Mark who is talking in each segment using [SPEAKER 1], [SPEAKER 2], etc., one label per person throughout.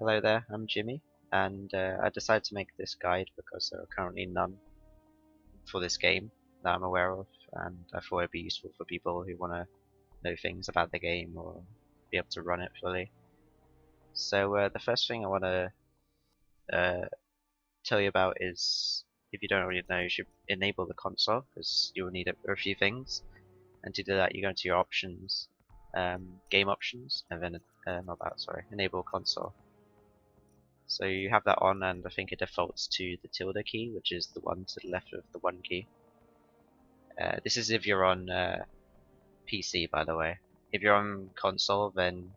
[SPEAKER 1] Hello there, I'm Jimmy, and I decided to make this guide because there are currently none for this game that I'm aware of, and I thought it'd be useful for people who want to know things about the game or be able to run it fully. So the first thing I want to tell you about is, if you don't already know, you should enable the console, because you will need it for a few things. And to do that, you go into your options, game options, and then enable console. So you have that on, and I think it defaults to the tilde key, which is the one to the left of the 1 key. This is if you're on PC, by the way. If you're on console, then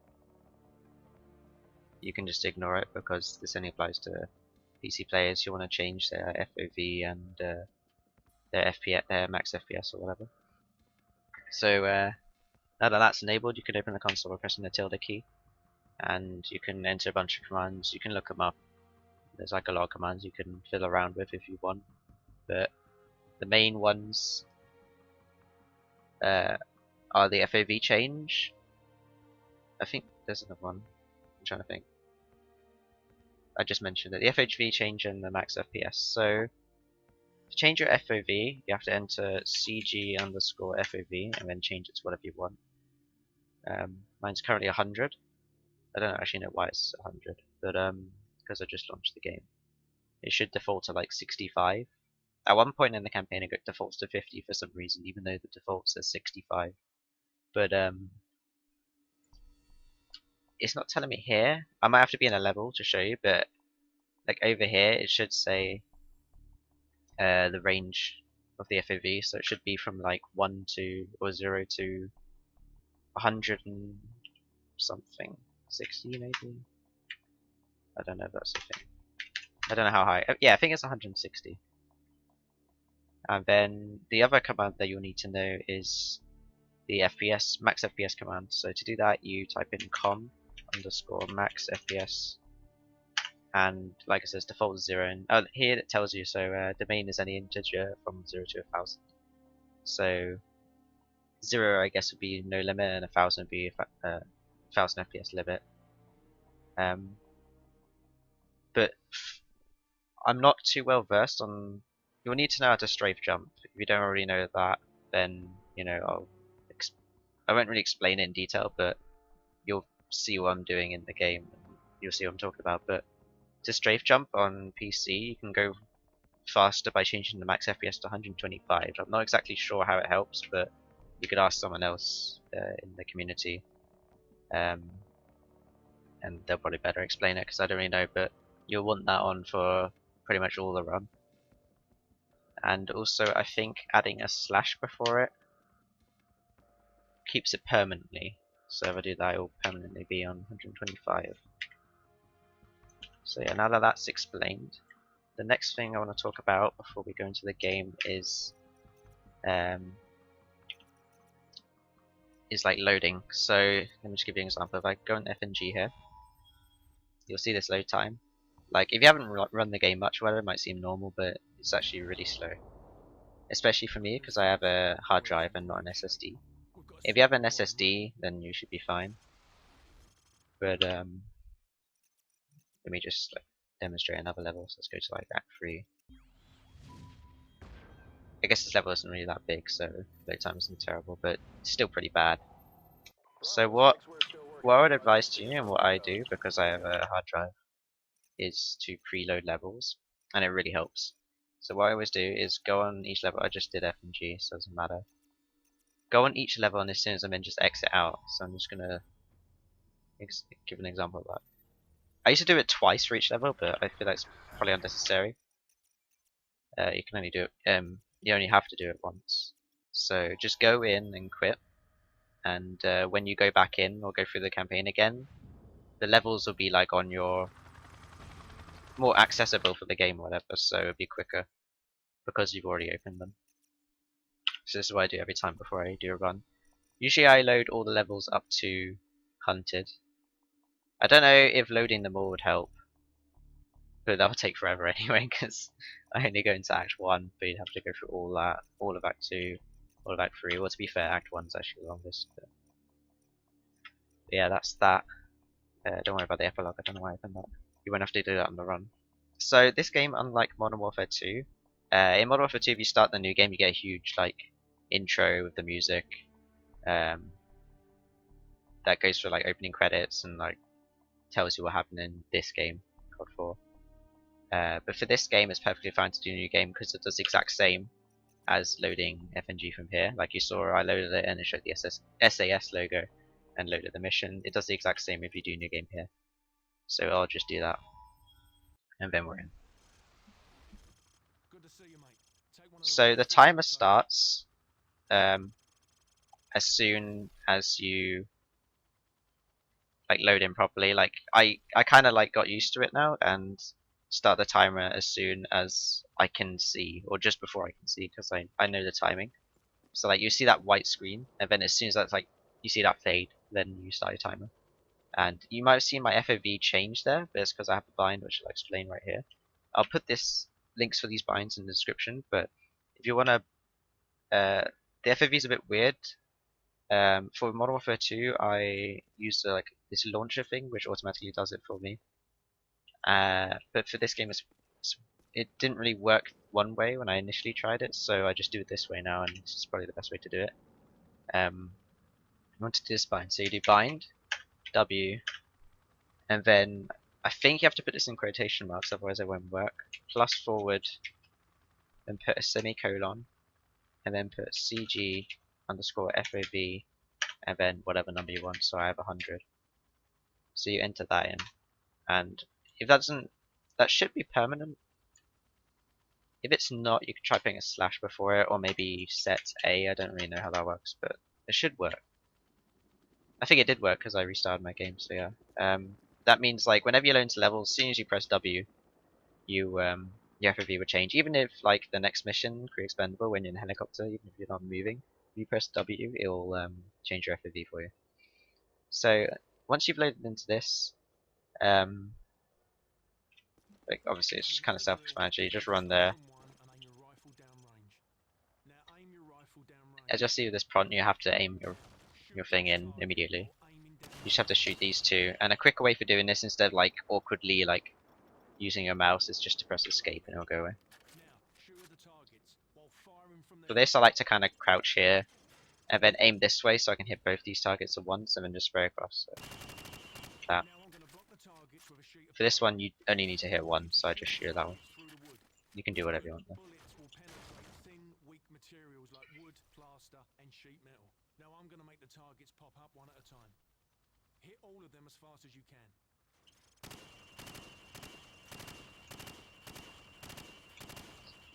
[SPEAKER 1] you can just ignore it, because this only applies to PC players who want to change their FOV and their max FPS or whatever. So now that that's enabled, you can open the console by pressing the tilde key, and you can enter a bunch of commands. You can look them up. There's like a lot of commands you can fiddle around with if you want, but the main ones are the FOV change. I think there's another one. I'm trying to think. I just mentioned it. The FOV change and the max FPS. So to change your FOV, you have to enter CG_FOV and then change it to whatever you want. Mine's currently 100. I don't actually know why it's 100, but because I just launched the game. It should default to like 65. At one point in the campaign it defaults to 50 for some reason, even though the default says 65. But it's not telling me here. I might have to be in a level to show you, but like over here it should say the range of the FOV, so it should be from like 0 to 100 and something. 60 maybe? I don't know if that's the thing. I don't know how high. Yeah, I think it's 160. And then the other command that you'll need to know is the FPS, max FPS command. So to do that, you type in com_max FPS, and like it says, default is 0. And here it tells you, so domain is any integer from 0 to 1000. So 0, I guess, would be no limit, and 1000 would be 1000 FPS limit. But I'm not too well versed on. You'll need to know how to strafe jump. If you don't already know that, then I won't really explain it in detail, but you'll see what I'm doing in the game, and you'll see what I'm talking about. But to strafe jump on PC, you can go faster by changing the max FPS to 125. I'm not exactly sure how it helps, but you could ask someone else in the community, and they'll probably better explain it, because I don't really know. But you'll want that on for pretty much all the run. And also, I think adding a slash before it keeps it permanently. So if I do that, it will permanently be on 125. So yeah, now that that's explained, the next thing I want to talk about before we go into the game is like loading. So let me just give you an example. If I go on FNG here, you'll see this load time. Like, if you haven't run the game much, well, it might seem normal, but it's actually really slow. Especially for me, because I have a hard drive and not an SSD. If you have an SSD, then you should be fine. But let me just demonstrate another level. So let's go to like Act 3. I guess this level isn't really that big, so load time isn't terrible, but it's still pretty bad. So what I would advise to you, and what I do because I have a hard drive, is to preload levels, and it really helps. So what I always do is go on each level. I just did F and G, so it doesn't matter. Go on each level, and as soon as I'm in, just exit out. So I'm just gonna give an example of that. I used to do it twice for each level, but I feel like it's probably unnecessary. You can only do it. You only have to do it once. So just go in and quit, and when you go back in or go through the campaign again, the levels will be like on your more accessible for the game or whatever, so it'll be quicker because you've already opened them. So this is what I do every time before I do a run. Usually I load all the levels up to Hunted. I don't know if loading them all would help, but that would take forever anyway, because I only go into Act 1, but you'd have to go through all that, all of Act 2, all of Act 3. Well, to be fair, Act 1's actually the longest. But yeah, that's that. Don't worry about the epilogue, I don't know why I opened that. You won't have to do that on the run. So this game, unlike Modern Warfare 2, in Modern Warfare 2 if you start the new game you get a huge like intro with the music that goes for like opening credits and like tells you what happened in this game, COD 4. But for this game it's perfectly fine to do a new game because it does the exact same as loading FNG from here. Like you saw, I loaded it and it showed the SAS logo and loaded the mission. It does the exact same if you do new game here. So I'll just do that. And then we're in. So the timer starts as soon as you like load in properly. Like I kind of like got used to it now and start the timer as soon as I can see, or just before I can see, because I know the timing. So like you see that white screen, and then as soon as that's like you see that fade, then you start your timer. And you might have seen my FOV change there, but it's because I have a bind, which I'll explain right here. I'll put this links for these binds in the description, but if you wanna, the FOV is a bit weird. For Modern Warfare 2, I used like this launcher thing, which automatically does it for me. But for this game, it didn't really work one way when I initially tried it, so I just do it this way now, and this is probably the best way to do it. You want to do this bind, so you do bind, W, and then I think you have to put this in quotation marks, otherwise it won't work. Plus forward, then put a semicolon, and then put CG underscore FOV, and then whatever number you want, so I have 100. So you enter that in, and if that doesn't, that should be permanent. If it's not, you can try putting a slash before it, or maybe set A. I don't really know how that works, but it should work. I think it did work because I restarted my game, so yeah. That means like whenever you load into levels, as soon as you press W, your FOV would change. Even if like the next mission, Crew Expendable, when you're in a helicopter, even if you're not moving, if you press W, it'll change your FOV for you. So once you've loaded into this, like obviously it's just kind of self-explanatory. You just run there. As you'll see with this prompt, you have to aim your thing in immediately. You just have to shoot these two. And a quicker way for doing this, instead of like awkwardly like using your mouse, is just to press escape and it'll go away. For this, I like to kind of crouch here and then aim this way so I can hit both these targets at once, and then just spray across. So, that. For this one, you only need to hit one, so I just shoot that one. You can do whatever you want there. Now I'm going to make the targets pop up one at a time. Hit all of them as fast as you can.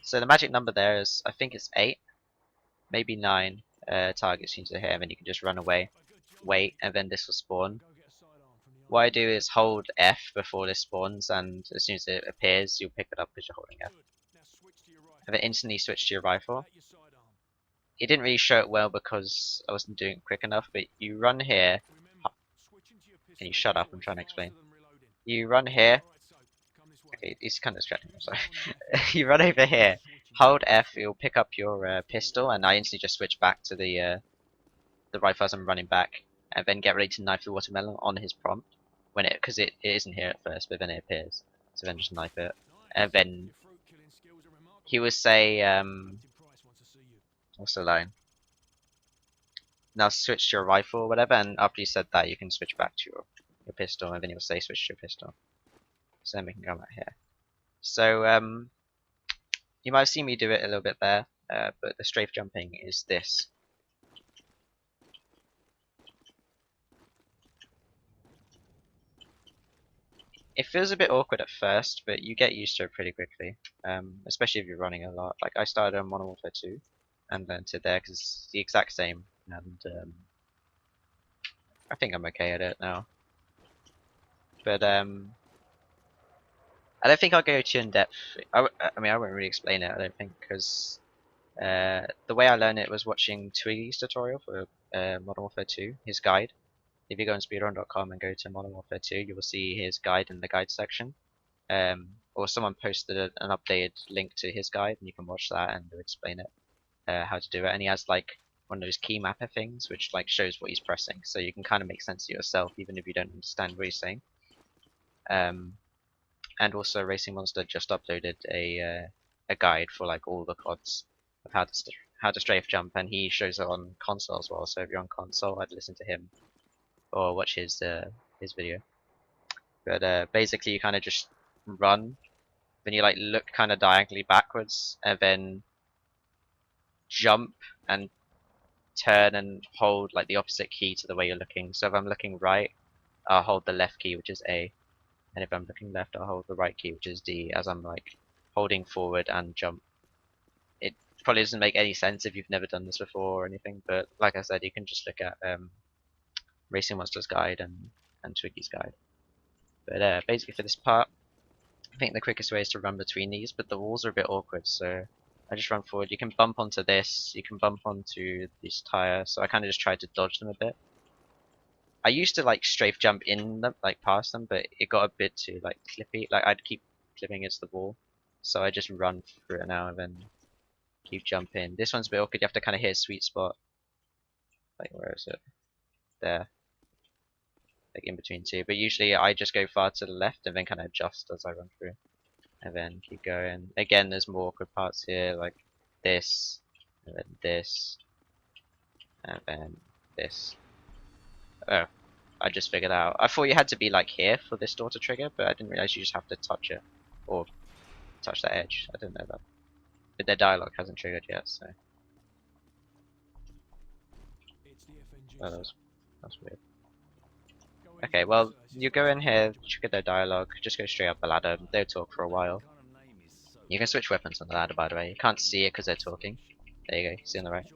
[SPEAKER 1] So the magic number there is, I think it's 8, maybe 9 targets you need to hit, and then you can just run away, wait, and then this will spawn. What I do is hold F before this spawns, and as soon as it appears, you'll pick it up because you're holding F. And then instantly switch to your rifle. It didn't really show it well because I wasn't doing it quick enough, but you run here. Can you shut up? I'm trying to explain. You run here. Okay, it's kind of distracting, I'm sorry. You run over here, hold F, you'll pick up your pistol, and I instantly just switch back to the rifle as I'm running back, and then get ready to knife the watermelon on his prompt, when because it isn't here at first, but then it appears. So then just knife it, and then he will say, what's the line? Now switch to your rifle or whatever, and after you said that, you can switch back to your pistol, and then he'll say switch to your pistol. So then we can come out here. So you might have seen me do it a little bit there, but the strafe jumping is this. It feels a bit awkward at first, but you get used to it pretty quickly, especially if you're running a lot. Like I started on Modern Warfare 2 and then to there because it's the exact same, and I think I'm okay at it now. But I don't think I'll go too in depth. I mean, I won't really explain it, I don't think, because the way I learned it was watching Twiggy's tutorial for Modern Warfare 2, his guide. If you go on speedrun.com and go to Modern Warfare 2, you will see his guide in the guide section. Or someone posted an updated link to his guide, and you can watch that and explain it, how to do it. And he has like one of those key mapper things, which like shows what he's pressing, so you can kind of make sense of yourself, even if you don't understand what he's saying. And also Racing Monster just uploaded a guide for like all the CODs of how to strafe jump, and he shows it on console as well. So if you're on console, I'd listen to him or watch his video. But basically, you kind of just run, then you like look kind of diagonally backwards, and then jump and turn and hold like the opposite key to the way you're looking. So if I'm looking right, I'll hold the left key, which is A, and if I'm looking left, I'll hold the right key, which is D, as I'm like holding forward and jump. It probably doesn't make any sense if you've never done this before or anything, but like I said, you can just look at Racing Monster's guide and Twiggy's guide. But basically for this part, I think the quickest way is to run between these, but the walls are a bit awkward, so I just run forward. You can bump onto this, you can bump onto this tire, so I kind of just tried to dodge them a bit. I used to like strafe jump in them, like past them, but it got a bit too like clippy. Like I'd keep clipping against the wall, so I just run through it now and then keep jumping. This one's a bit awkward. You have to kind of hit a sweet spot. Like where is it? There. Like in between two. But usually I just go far to the left and then kind of adjust as I run through, and then keep going. Again, there's more awkward parts here, like this, and then this, and then this. Oh, I just figured out. I thought you had to be like here for this door to trigger, but I didn't realize you just have to touch it or touch that edge. I didn't know that. But their dialogue hasn't triggered yet, so. Oh, that's weird. Okay, well, you go in here, trigger their dialogue, just go straight up the ladder. They'll talk for a while. You can switch weapons on the ladder, by the way. You can't see it because they're talking. There you go, see on the right.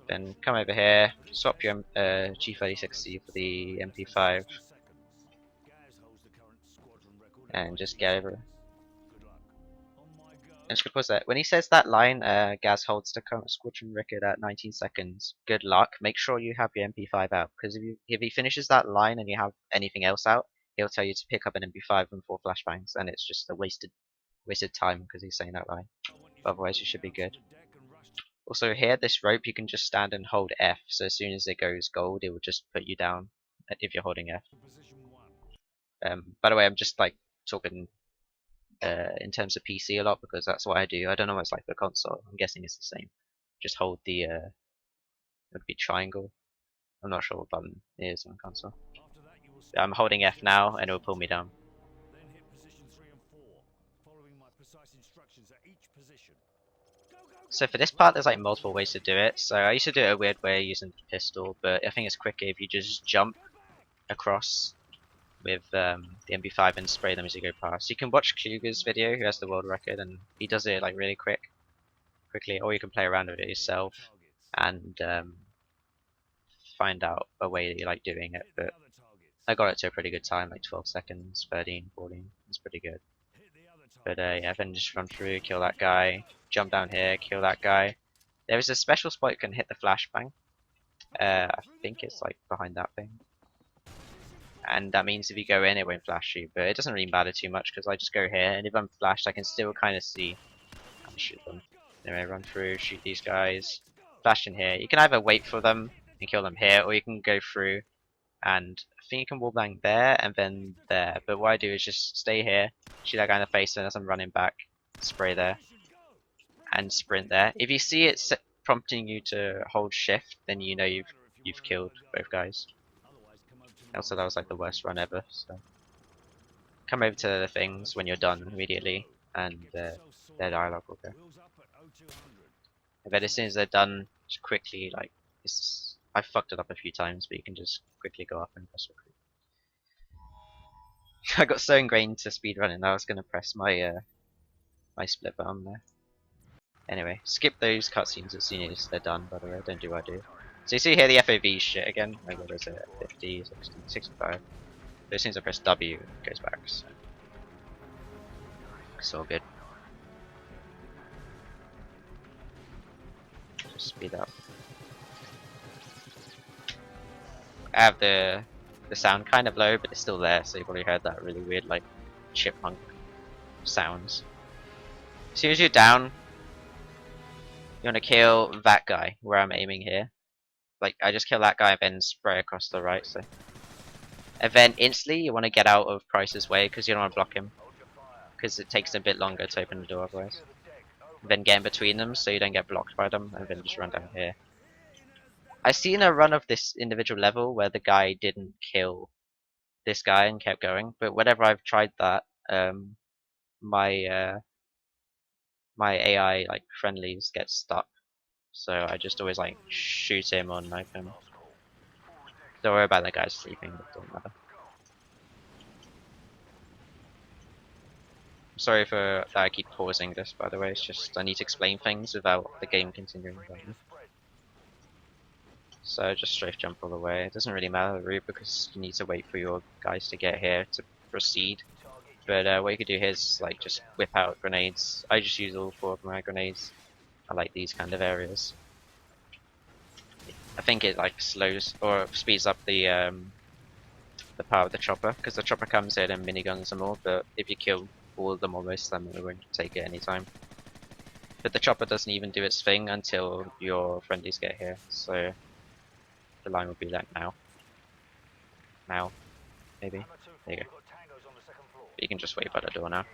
[SPEAKER 1] Then come over here, swap your G36C for the MP5, and just get over. I'm just gonna pause that. When he says that line, Gaz holds the current squadron record at 19 seconds. Good luck. Make sure you have your MP5 out, because if he finishes that line and you have anything else out, he'll tell you to pick up an MP5 and 4 flashbangs, and it's just a wasted time because he's saying that line. But otherwise, you should be good. Also here, this rope, you can just stand and hold F, so as soon as it goes gold, it will just put you down if you're holding F. By the way, I'm just like talking in terms of PC a lot because that's what I do. I don't know what it's like for console. I'm guessing it's the same. Just hold the it would be triangle. I'm not sure what button it is on console. I'm holding F now and it will pull me down. So for this part, there's like multiple ways to do it. So I used to do it a weird way using the pistol, but I think it's quicker if you just jump across with the MP5 and spray them as you go past. You can watch Kluger's video, who has the world record, and he does it like really quickly, or you can play around with it yourself and find out a way that you like doing it. But I got it to a pretty good time, like 12 seconds, 13, 14. It's pretty good. But yeah, then just run through, kill that guy, jump down here, kill that guy. There is a special spot you can hit the flashbang. I think it's like behind that thing. And that means if you go in, it won't flash you, but it doesn't really matter too much because I just go here, and if I'm flashed, I can still kind of see and shoot them. Anyway, run through, shoot these guys, flash in here. You can either wait for them and kill them here, or you can go through, and I think you can wallbang there and then there. But what I do is just stay here, shoot that guy in the face, and as I'm running back, spray there, and sprint there. If you see it prompting you to hold shift, then you know you've killed both guys. Also, that was like the worst run ever, so come over to the things when you're done immediately, and their dialogue will go. But as soon as they're done, just quickly, like, I fucked it up a few times, but you can just quickly go up and press recruit. I got so ingrained to speedrunning that I was going to press my my split button there. Anyway, skip those cutscenes as soon as they're done, by the way, don't do what I do. So you see here the FOV shit again, like what is it, 50, 60, 65. But as soon as I press W, it goes back, so it's all good. Just speed up. I have the sound kind of low, but it's still there, so you've probably heard that really weird, like, chipmunk sounds. As soon as you're down, you want to kill that guy, where I'm aiming here. Like, I just kill that guy and then spray across the right, so And then instantly you want to get out of Price's way because you don't want to block him. Because it takes a bit longer to open the door otherwise. And then get in between them so you don't get blocked by them, and then just run down here. I've seen a run of this individual level where the guy didn't kill this guy and kept going, but whenever I've tried that, my my AI like friendlies get stuck. So I just always like shoot him or knife him. Don't worry about the guy sleeping, it doesn't matter. Sorry for that I keep pausing this, by the way, it's just I need to explain things without the game continuing. So just strafe jump all the way. It doesn't really matter the route because you need to wait for your guys to get here to proceed. But what you could do here is like just whip out grenades. I just use all 4 of my grenades. I like these kind of areas. I think it like slows or speeds up the power of the chopper because the chopper comes in and miniguns them all. But if you kill all of them or most of them, it won't take it any time. But the chopper doesn't even do its thing until your friendlies get here. So the line will be like now. Now, maybe. There you go. But you can just wait by the door now.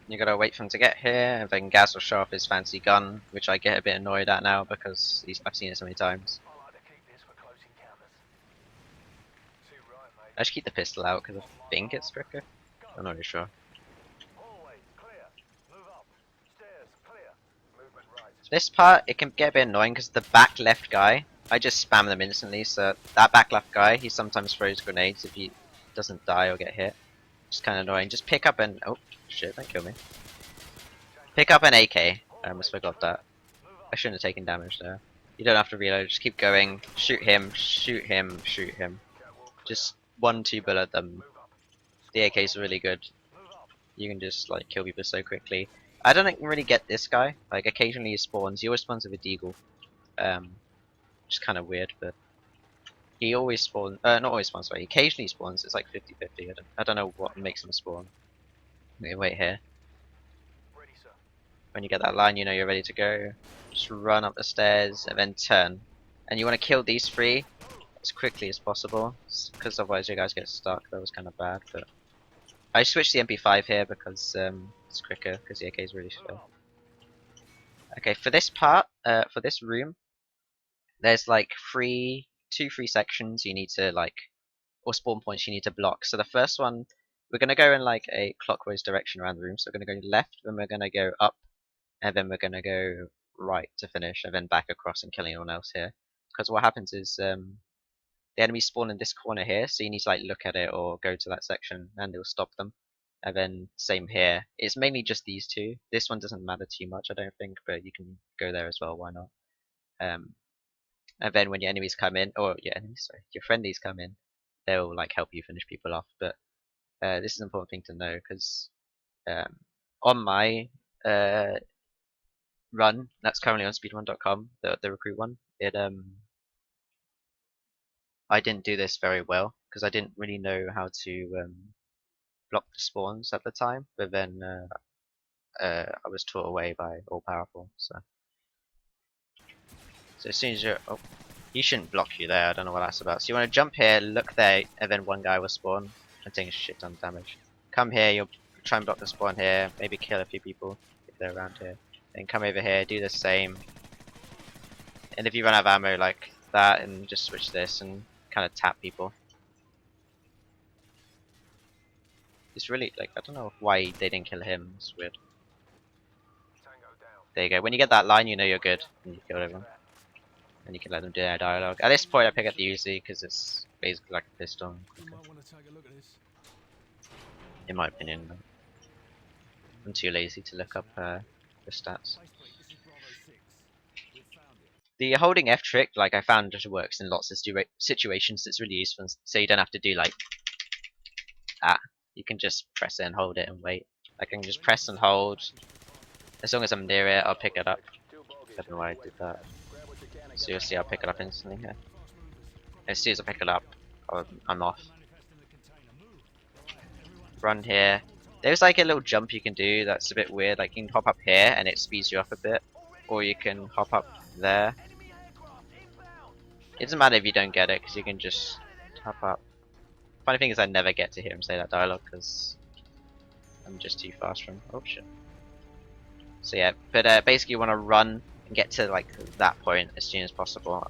[SPEAKER 1] You gotta wait for him to get here, and then Gaz will show off his fancy gun, which I get a bit annoyed at now because I've seen it so many times. I should keep the pistol out because I think it's quicker. I'm not really sure. This part, it can get a bit annoying because the back left guy, I just spam them instantly, so that back left guy, he sometimes throws grenades if he doesn't die or get hit. It's kind of annoying. Just pick up an... oh, shit, don't kill me. Pick up an AK. I almost forgot that. I shouldn't have taken damage there. You don't have to reload, just keep going. Shoot him, shoot him, shoot him. Just 1-2 bullet them. The AK is really good. You can just like kill people so quickly. I don't really get this guy. Like occasionally he spawns. He always spawns with a deagle. Just kind of weird, but he always spawns. Not always spawns. Sorry, he occasionally spawns. It's like 50-50. I don't know what makes him spawn. Okay, wait here. When you get that line, you know you're ready to go. Just run up the stairs and then turn. And you want to kill these 3 as quickly as possible, because otherwise you guys get stuck. That was kind of bad, but I switched the MP5 here because it's quicker, because the AK is really slow. Okay, for this part, for this room, there's like 2-3 sections you need to like, or spawn points you need to block. So the first one, we're gonna go in like a clockwise direction around the room. So we're gonna go left, then we're gonna go up, and then we're gonna go right to finish, and then back across and kill anyone else here. Because what happens is the enemies spawn in this corner here, so you need to like look at it or go to that section, and it'll stop them. And then same here. It's mainly just these 2. This one doesn't matter too much, I don't think, but you can go there as well. Why not? And then when your enemies come in, or your friendlies come in, they'll like help you finish people off. But this is an important thing to know because on my run that's currently on speedrun.com, the recruit one, I didn't do this very well because I didn't really know how to block the spawns at the time. But then I was taught away by All Powerful. So as soon as you're... oh, he shouldn't block you there. I don't know what that's about. So you want to jump here, look there, and then one guy will spawn and take a shit ton of damage. Come here, you'll try and block the spawn here, maybe kill a few people if they're around here. Then come over here, do the same. And if you run out of ammo like that, and just switch this and kind of tap people. It's really like, I don't know why they didn't kill him. It's weird. There you go. When you get that line, you know you're good, and you kill everyone. And you can let them do their dialogue. At this point, I pick up the Uzi because it's basically like a pistol. In my opinion, I'm too lazy to look up the stats. The holding F trick, like I found, just works in lots of situations. It's really useful, so you don't have to do like that. You can just press it and hold it and wait. I can just press and hold. As long as I'm near it, I'll pick it up. I don't know why I did that. So you'll see I'll pick it up instantly here. As soon as I pick it up, I'm off. Run here. There's like a little jump you can do that's a bit weird. Like you can hop up here and it speeds you up a bit, or you can hop up there. It doesn't matter if you don't get it because you can just hop up. Funny thing is I never get to hear him say that dialogue because I'm just too fast from. Oh shit. So yeah, but basically you want to run and get to like that point as soon as possible,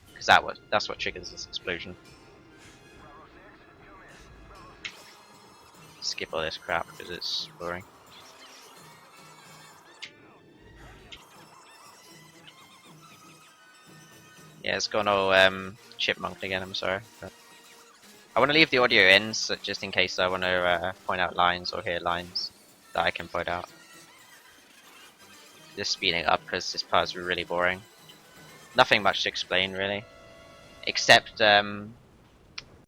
[SPEAKER 1] because that's what triggers this explosion. Skip all this crap because it's boring. Yeah, it's gone all chipmunked again. I'm sorry. But I want to leave the audio in, so just in case I want to point out lines or hear lines that I can point out. Just speeding up because this part is really boring. Nothing much to explain really, except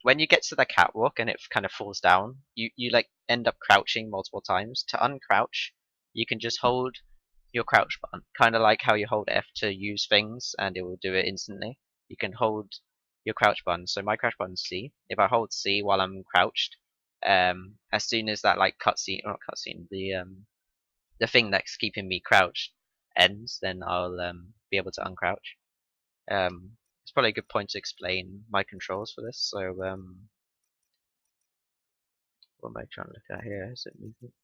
[SPEAKER 1] when you get to the catwalk and it kind of falls down, you like end up crouching multiple times. To uncrouch, you can just hold your crouch button, kind of like how you hold F to use things and it will do it instantly. You can hold your crouch button. So my crouch button is C. If I hold C while I'm crouched, as soon as that like cutscene, or not cutscene, the thing that's keeping me crouched ends, then I'll be able to uncrouch. It's probably a good point to explain my controls for this. So what am I trying to look at here? Is it movement?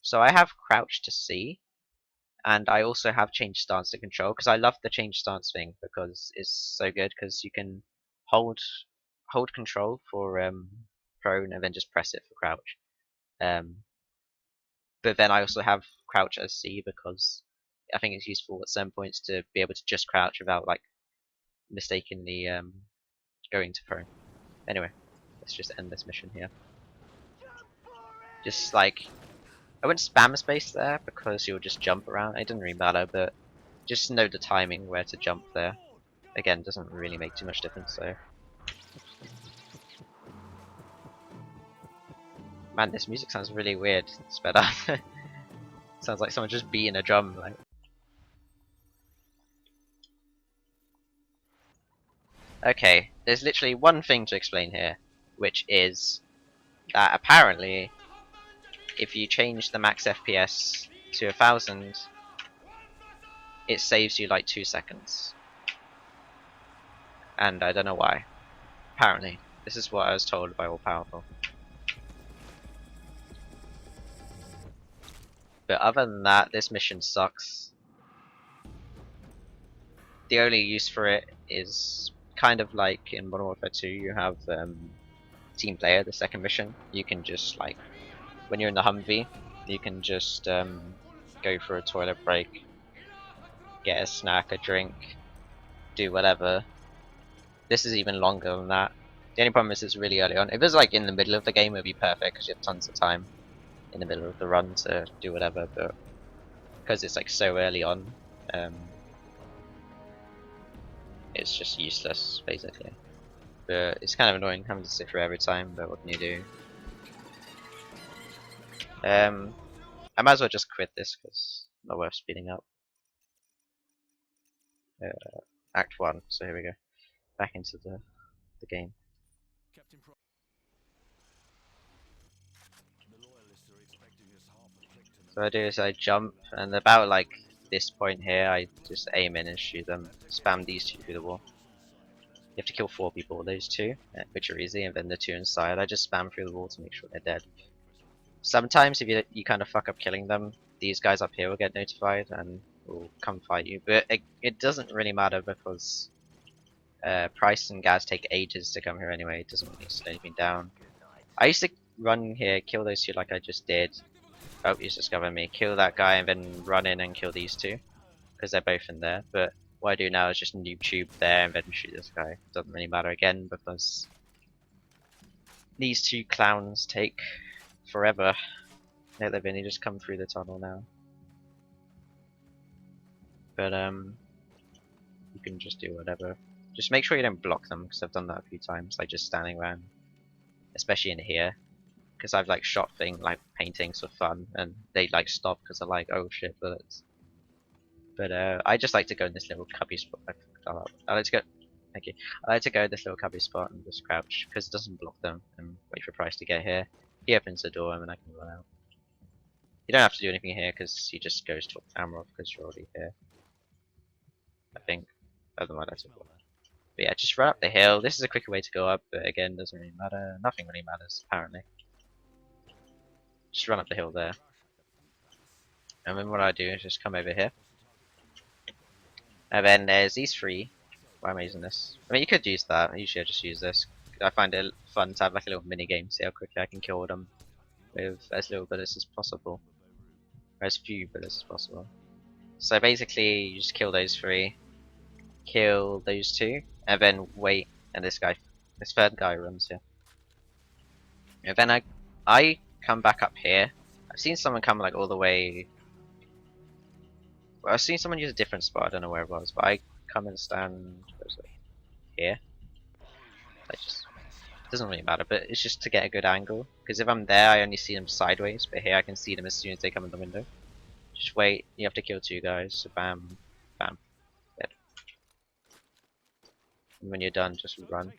[SPEAKER 1] So I have crouch to C, and I also have change stance to control because I love the change stance thing because it's so good because you can hold control for prone and then just press it for crouch. But then I also have crouch as C because I think it's useful at some points to be able to just crouch without like mistakenly going to prone. Anyway, let's just end this mission here. Just like, I wouldn't spam space there because you'll just jump around. It doesn't really matter, but just know the timing where to jump there. Again, doesn't really make too much difference. So, man, this music sounds really weird. Sped up. Sounds like someone just beating a drum. Like. Okay, there's literally one thing to explain here, which is that apparently, if you change the max FPS to 1000, it saves you like 2 seconds. And I don't know why. Apparently. This is what I was told by All Powerful. But other than that, this mission sucks. The only use for it is kind of like in Modern Warfare 2, you have Team Player, the second mission. You can just like, when you're in the Humvee, you can just go for a toilet break, get a snack, a drink, do whatever. This is even longer than that. The only problem is it's really early on. If it was like in the middle of the game, it would be perfect because you have tons of time in the middle of the run to do whatever, but because it's like so early on, it's just useless basically. But it's kind of annoying having to sit through every time, but what can you do? I might as well just quit this because it's not worth speeding up. Act 1, so here we go. Back into the game. So what I do is I jump, and about like this point here, I just aim in and shoot them. Spam these two through the wall. You have to kill 4 people, those 2, which are easy, and then the 2 inside. I just spam through the wall to make sure they're dead. Sometimes if you kind of fuck up killing them, these guys up here will get notified and will come fight you. But it doesn't really matter because Price and Gaz take ages to come here anyway. It doesn't really slow anything down. I used to run here, kill those 2 like I just did. Oh, he's discovered me. Kill that guy and then run in and kill these 2 because they're both in there. But what I do now is just noob tube there and then shoot this guy. Doesn't really matter again because these 2 clowns take forever. Yeah, they've only just come through the tunnel now. But you can just do whatever. Just make sure you don't block them because I've done that a few times, like just standing around, especially in here. Because I've like shot things like paintings for fun, and they like stop because they're like, oh shit, bullets. But I just like to go in this little cubby spot. I like to go. Thank you. I like to go this little cubby spot and just crouch because it doesn't block them and wait for Price to get here. He opens the door and then I can run out. You don't have to do anything here because he just goes to the camera because you're already here. I think. Otherwise, that's it. But yeah, just run up the hill. This is a quicker way to go up, but again, doesn't really matter. Nothing really matters, apparently. Just run up the hill there. And then what I do is just come over here. And then there's these three. Why am I using this? I mean, you could use that. Usually I just use this. I find it fun to have like a little mini game, see how quickly I can kill them with as little bullets as possible. Or as few bullets as possible. So basically, you just kill those three. Kill those two. And then wait. And this third guy runs here. And then I come back up here. I've seen someone come like all the way. Well, I've seen someone use a different spot. I don't know where it was, but I come and stand. Where is it? Here. It doesn't really matter, but it's just to get a good angle. Because if I'm there, I only see them sideways, but here I can see them as soon as they come in the window. Just wait. You have to kill two guys. So bam, bam, dead. And when you're done, just run.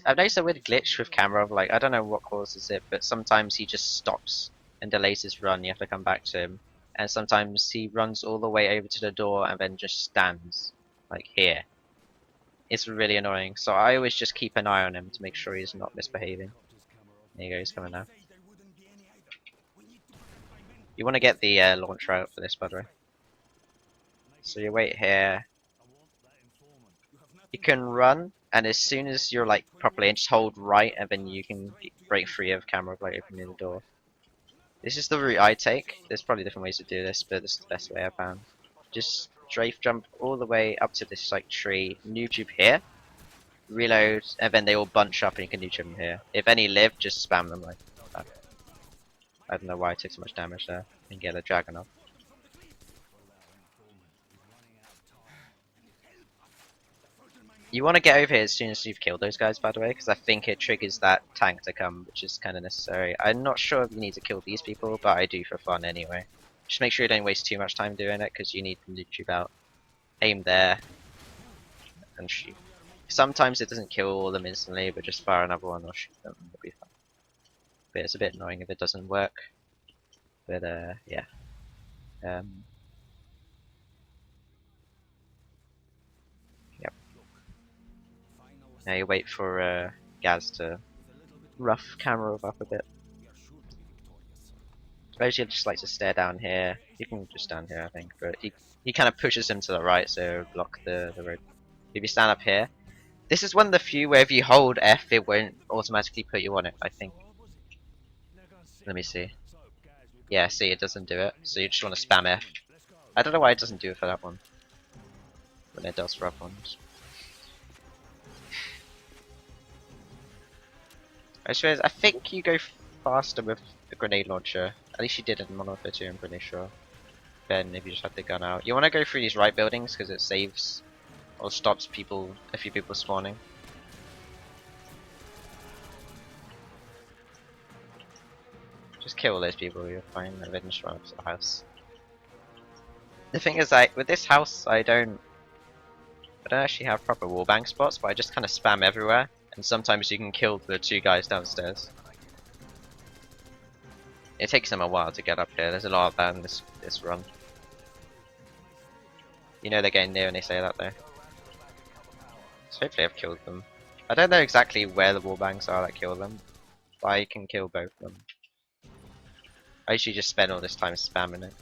[SPEAKER 1] I've noticed a weird glitch with camera. Like I don't know what causes it, but sometimes he just stops and delays his run. You have to come back to him. And sometimes he runs all the way over to the door and then just stands like here. It's really annoying, so I always just keep an eye on him to make sure he's not misbehaving. There you go, he's coming now. You want to get the launcher out for this, by the way. So you wait here. You can run, and as soon as you're like properly in, just hold right, and then you can break free of camera by opening the door. This is the route I take. There's probably different ways to do this, but this is the best way I found. Just strafe jump all the way up to this like tree, noob tube here, reload, and then they all bunch up and you can noob tube them here. If any live, just spam them like that. I don't know why I took so much damage there. And get a dragon off. You want to get over here as soon as you've killed those guys, by the way, because I think it triggers that tank to come, which is kind of necessary. I'm not sure if you need to kill these people, but I do for fun anyway. Just make sure you don't waste too much time doing it, because you need to noob tube out. Aim there, and shoot. Sometimes it doesn't kill all of them instantly, but just fire another one or shoot them, it'll be fine. But it's a bit annoying if it doesn't work. But yeah. Yep. Now you wait for Gaz to rough camera up a bit. Suppose you just like to stare down here. You can just stand here, I think, but he kind of pushes him to the right, so block the road. If you stand up here, this is one of the few where if you hold F, it won't automatically put you on it, I think. Let me see. Yeah, see, it doesn't do it, so you just want to spam F. I don't know why it doesn't do it for that one, but it does for other ones. I think you go faster with the grenade launcher. At least you did it in Modern Warfare 2, I'm pretty sure. Then if you just have the gun out. You want to go through these right buildings because it saves or stops a few people spawning. Just kill those people, you're fine, and then just run up to the house. The thing is, with this house, I don't actually have proper wallbang spots, but I just kind of spam everywhere, and sometimes you can kill the two guys downstairs. It takes them a while to get up here. There's a lot of that in this run. You know they're getting near when they say that though. So hopefully I've killed them. I don't know exactly where the wallbangs are that kill them, but I can kill both of them. I usually just spend all this time spamming it.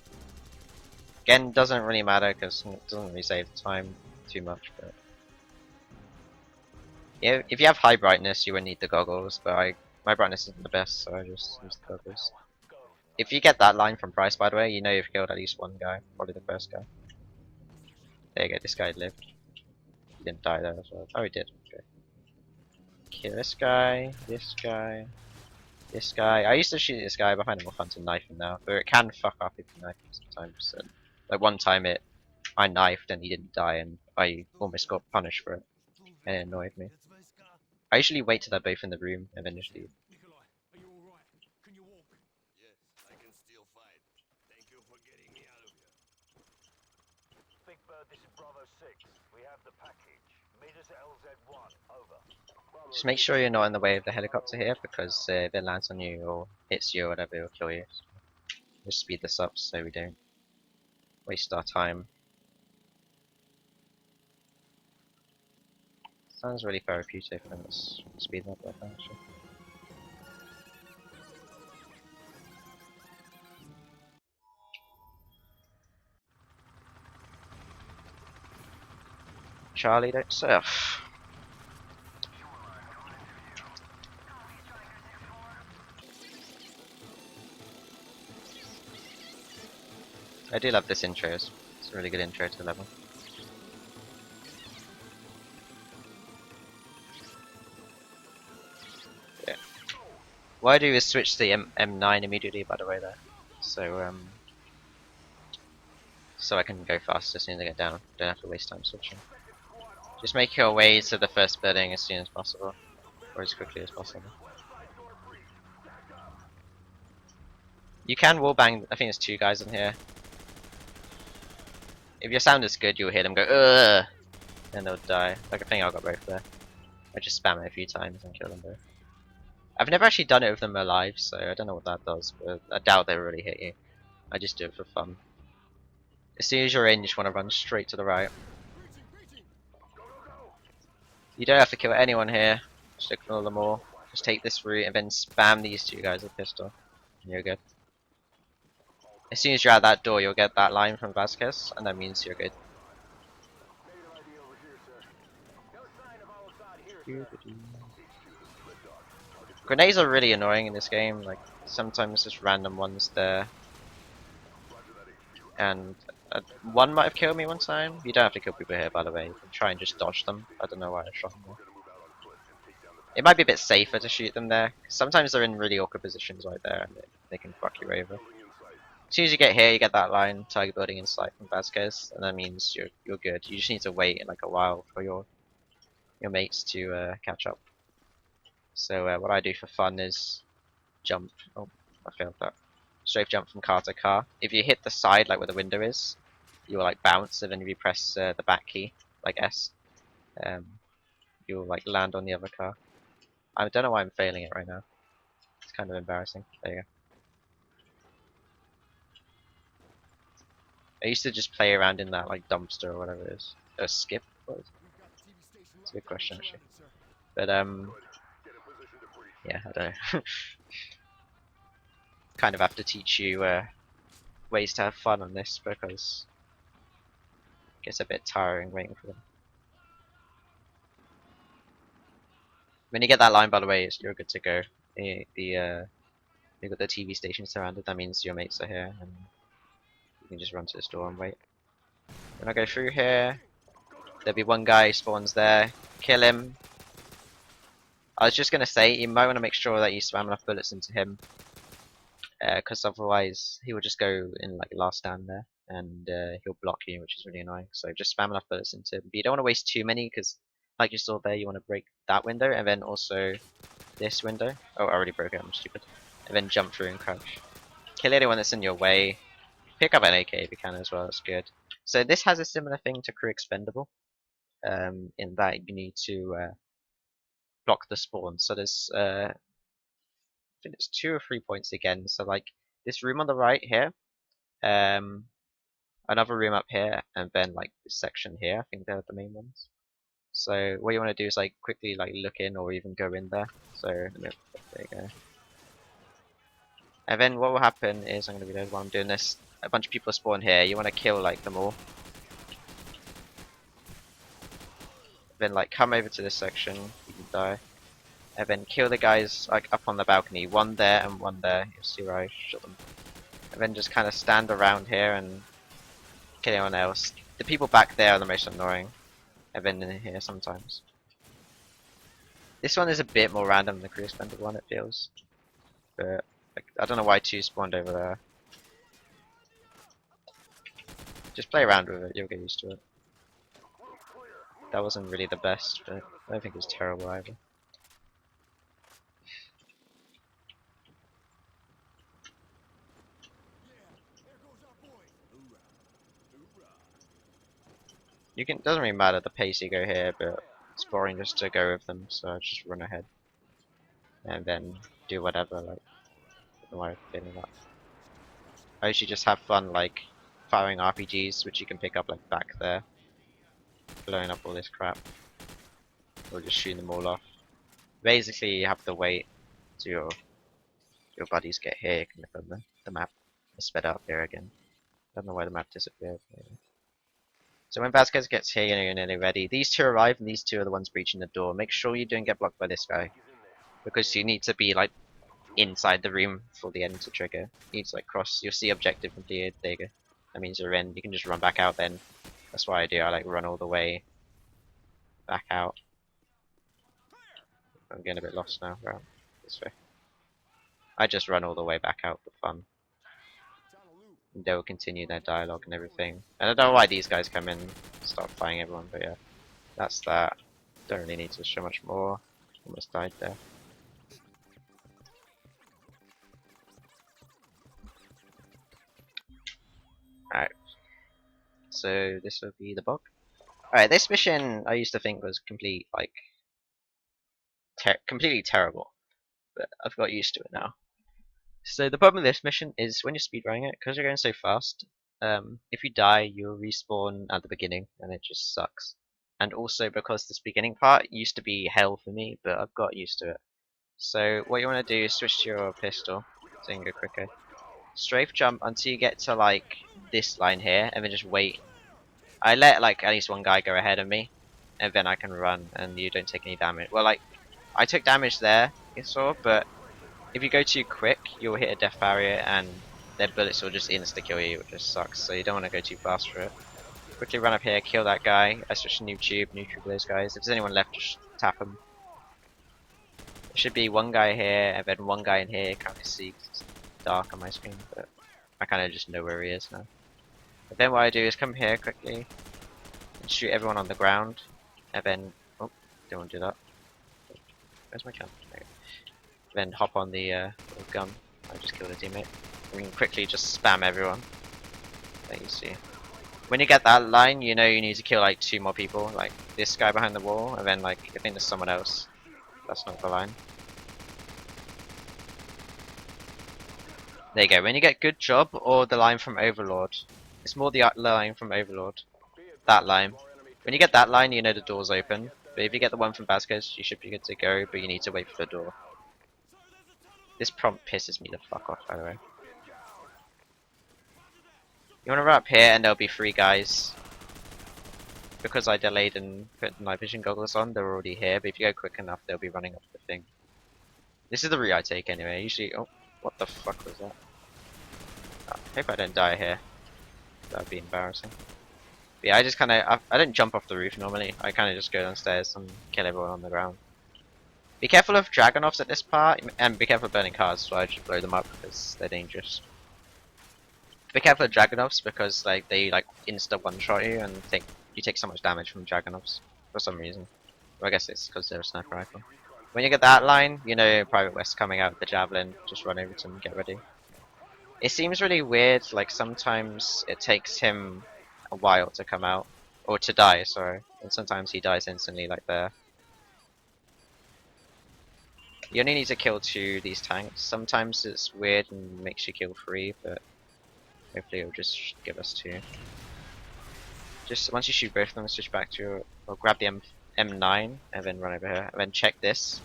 [SPEAKER 1] Again, doesn't really matter because it doesn't really save the time too much. But yeah, if you have high brightness, you won't need the goggles. But my brightness isn't the best, so I just use the goggles. If you get that line from Price, by the way, you know you've killed at least one guy, probably the first guy. There you go, this guy lived. He didn't die there as well. Oh, he did. Okay. Kill this guy, this guy, this guy. I used to shoot this guy, but I find it more fun to knife him now. But it can fuck up if you knife him sometimes. And like one time I knifed and he didn't die, and I almost got punished for it. And it annoyed me. I usually wait till they're both in the room and then just leave.
[SPEAKER 2] Big Bird, this is Bravo 6. We have the package.
[SPEAKER 1] Just make sure you're not in the way of the helicopter here, because if it lands on you or hits you or whatever, it'll kill you. Just speed this up so we don't waste our time. Sounds really therapeutic when it's speeding up like that, actually. Charlie, don't surf. I do love this intro. It's a really good intro to the level. Yeah. What I do is switch to the M9 immediately, by the way, there. So I can go fast as soon as I get down. Don't have to waste time switching. Just make your way to the first building as soon as possible, or as quickly as possible. You can wallbang. I think there's 2 guys in here. If your sound is good, you'll hear them go ugh, and they'll die. Like I think I got both there. I just spam it a few times and kill them both. I've never actually done it with them alive, so I don't know what that does, but I doubt they really hit you. I just do it for fun. As soon as you're in, you just want to run straight to the right. You don't have to kill anyone here. Just ignore them all. Just take this route and then spam these 2 guys with pistol. And you're good. As soon as you're out that door, you'll get that line from Vasquez, and that means you're good. Grenades are really annoying in this game. Like sometimes just random ones there, and one might have killed me one time. You don't have to kill people here, by the way. You can try and just dodge them. I don't know why I shot them there. It might be a bit safer to shoot them there. Sometimes they're in really awkward positions right there, and they can fuck you over. As soon as you get here, you get that line, target building in sight from Vasquez, and that means you're good. You just need to wait like a while for your mates to catch up. So what I do for fun is jump. Oh, I failed that. Strafe jump from car to car. If you hit the side, like where the window is, you'll like bounce, and then if you press the back key, like S, you'll like land on the other car. I don't know why I'm failing it right now. It's kind of embarrassing. There you go. I used to just play around in that like dumpster or whatever it is. Or skip? What is it? It's a good question actually. But yeah, I don't know. Kind of have to teach you ways to have fun on this because it gets a bit tiring waiting for them. When you get that line, by the way, you're good to go. You've got the TV station surrounded. That means your mates are here, and you can just run to the store and wait. When I go through here, there'll be one guy spawns there. Kill him. I was just gonna say you might want to make sure that you spam enough bullets into him, because otherwise he will just go in like last stand there, and he'll block you, which is really annoying. So just spam enough bullets into him. But you don't want to waste too many, because like you saw there, you want to break that window and then also this window. Oh, I already broke it. I'm stupid. And then jump through and crouch. Kill anyone that's in your way. Pick up an AK if you can as well. That's good. So this has a similar thing to Crew Expendable, in that you need to block the spawn. So there's I think it's 2 or 3 points again. So like this room on the right here, another room up here, and then like this section here. I think they're the main ones. So what you want to do is like quickly like look in or even go in there. So there you go. And then what will happen is I'm going to reload while I'm doing this. A bunch of people spawn here. You want to kill like them all. Then like come over to this section. You can die. And then kill the guys like up on the balcony. One there and one there. You'll see where I shot them. And then just kind of stand around here and kill anyone else. The people back there are the most annoying. And then in here sometimes. This one is a bit more random than the Crew Expendable one, it feels. But like, I don't know why 2 spawned over there. Just play around with it, you'll get used to it. That wasn't really the best, but I don't think it was terrible either. You can, doesn't really matter the pace you go here, but boring just to go with them, so I just run ahead and then do whatever. Like, I don't know why I'm feeling that. I usually just have fun like firing RPGs, which you can pick up like back there, blowing up all this crap, or just shooting them all off. Basically, you have to wait till your buddies get here. You can look on the map. It's sped up here again. I don't know why the map disappeared. Maybe. So when Vasquez gets here, you know, you're nearly ready. These two arrive, and these two are the ones breaching the door. Make sure you don't get blocked by this guy, because you need to be like inside the room for the end to trigger. You need to like cross. You'll see objective completed. There you go. That means you're in. You can just run back out then. That's what I do. I like run all the way back out. I'm getting a bit lost now. Around this way. I just run all the way back out for fun. And they'll continue their dialogue and everything. And I don't know why these guys come in and start fighting everyone, but yeah. That's that. Don't really need to show much more. Almost died there. Alright. So this will be the bug. Alright, this mission I used to think was completely terrible. But I've got used to it now. So the problem with this mission is when you're speedrunning it, because you're going so fast, if you die, you'll respawn at the beginning, and it just sucks. And also because this beginning part used to be hell for me, but I've got used to it. So what you want to do is switch to your pistol, so you can go quicker. Strafe jump until you get to like this line here, and then just wait. I let like at least one guy go ahead of me, and then I can run, and you don't take any damage. Well, like I took damage there, you saw, but if you go too quick, you'll hit a death barrier and their bullets will just insta-kill you, which just sucks, so you don't want to go too fast for it. Quickly run up here, kill that guy. I switched to neutral those guys. If there's anyone left, just tap them. There should be one guy here, and then one guy in here. Can't really see because it's dark on my screen, but I kind of just know where he is now. But then what I do is come here quickly and shoot everyone on the ground, and then... oh, don't want to do that. Where's my gun? There. Then hop on the gun. I just killed a teammate. We can quickly just spam everyone. There you see. When you get that line, you know you need to kill like 2 more people, like this guy behind the wall, and then like I think there's someone else. That's not the line. There you go. When you get good job or the line from Overlord, it's more the line from Overlord. That line. When you get that line, you know the door's open. But if you get the one from Vasquez, you should be good to go. But you need to wait for the door. This prompt pisses me the fuck off, by the way. You want to run up here and there'll be 3 guys. Because I delayed and put night vision goggles on, they're already here. But if you go quick enough, they'll be running up the thing. This is the route I take anyway. Usually, oh, what the fuck was that? Oh, I hope I don't die here. That would be embarrassing. But yeah, I just kind of, I don't jump off the roof normally. I kind of just go downstairs and kill everyone on the ground. Be careful of Dragonovs at this part, and be careful of burning cars, so I just blow them up because they're dangerous. Be careful of Dragonovs because like they like insta one-shot you and you take so much damage from Dragonovs for some reason. Well, I guess it's because they're a sniper rifle. When you get that line, you know Private West coming out with the javelin, just run over to him and get ready. It seems really weird, like sometimes it takes him a while to come out, or to die, sorry, and sometimes he dies instantly like there. You only need to kill 2 of these tanks. Sometimes it's weird and makes you kill 3, but hopefully it'll just give us 2. Just once you shoot both of them, switch back to your, or grab the M9 and then run over here, and then check this.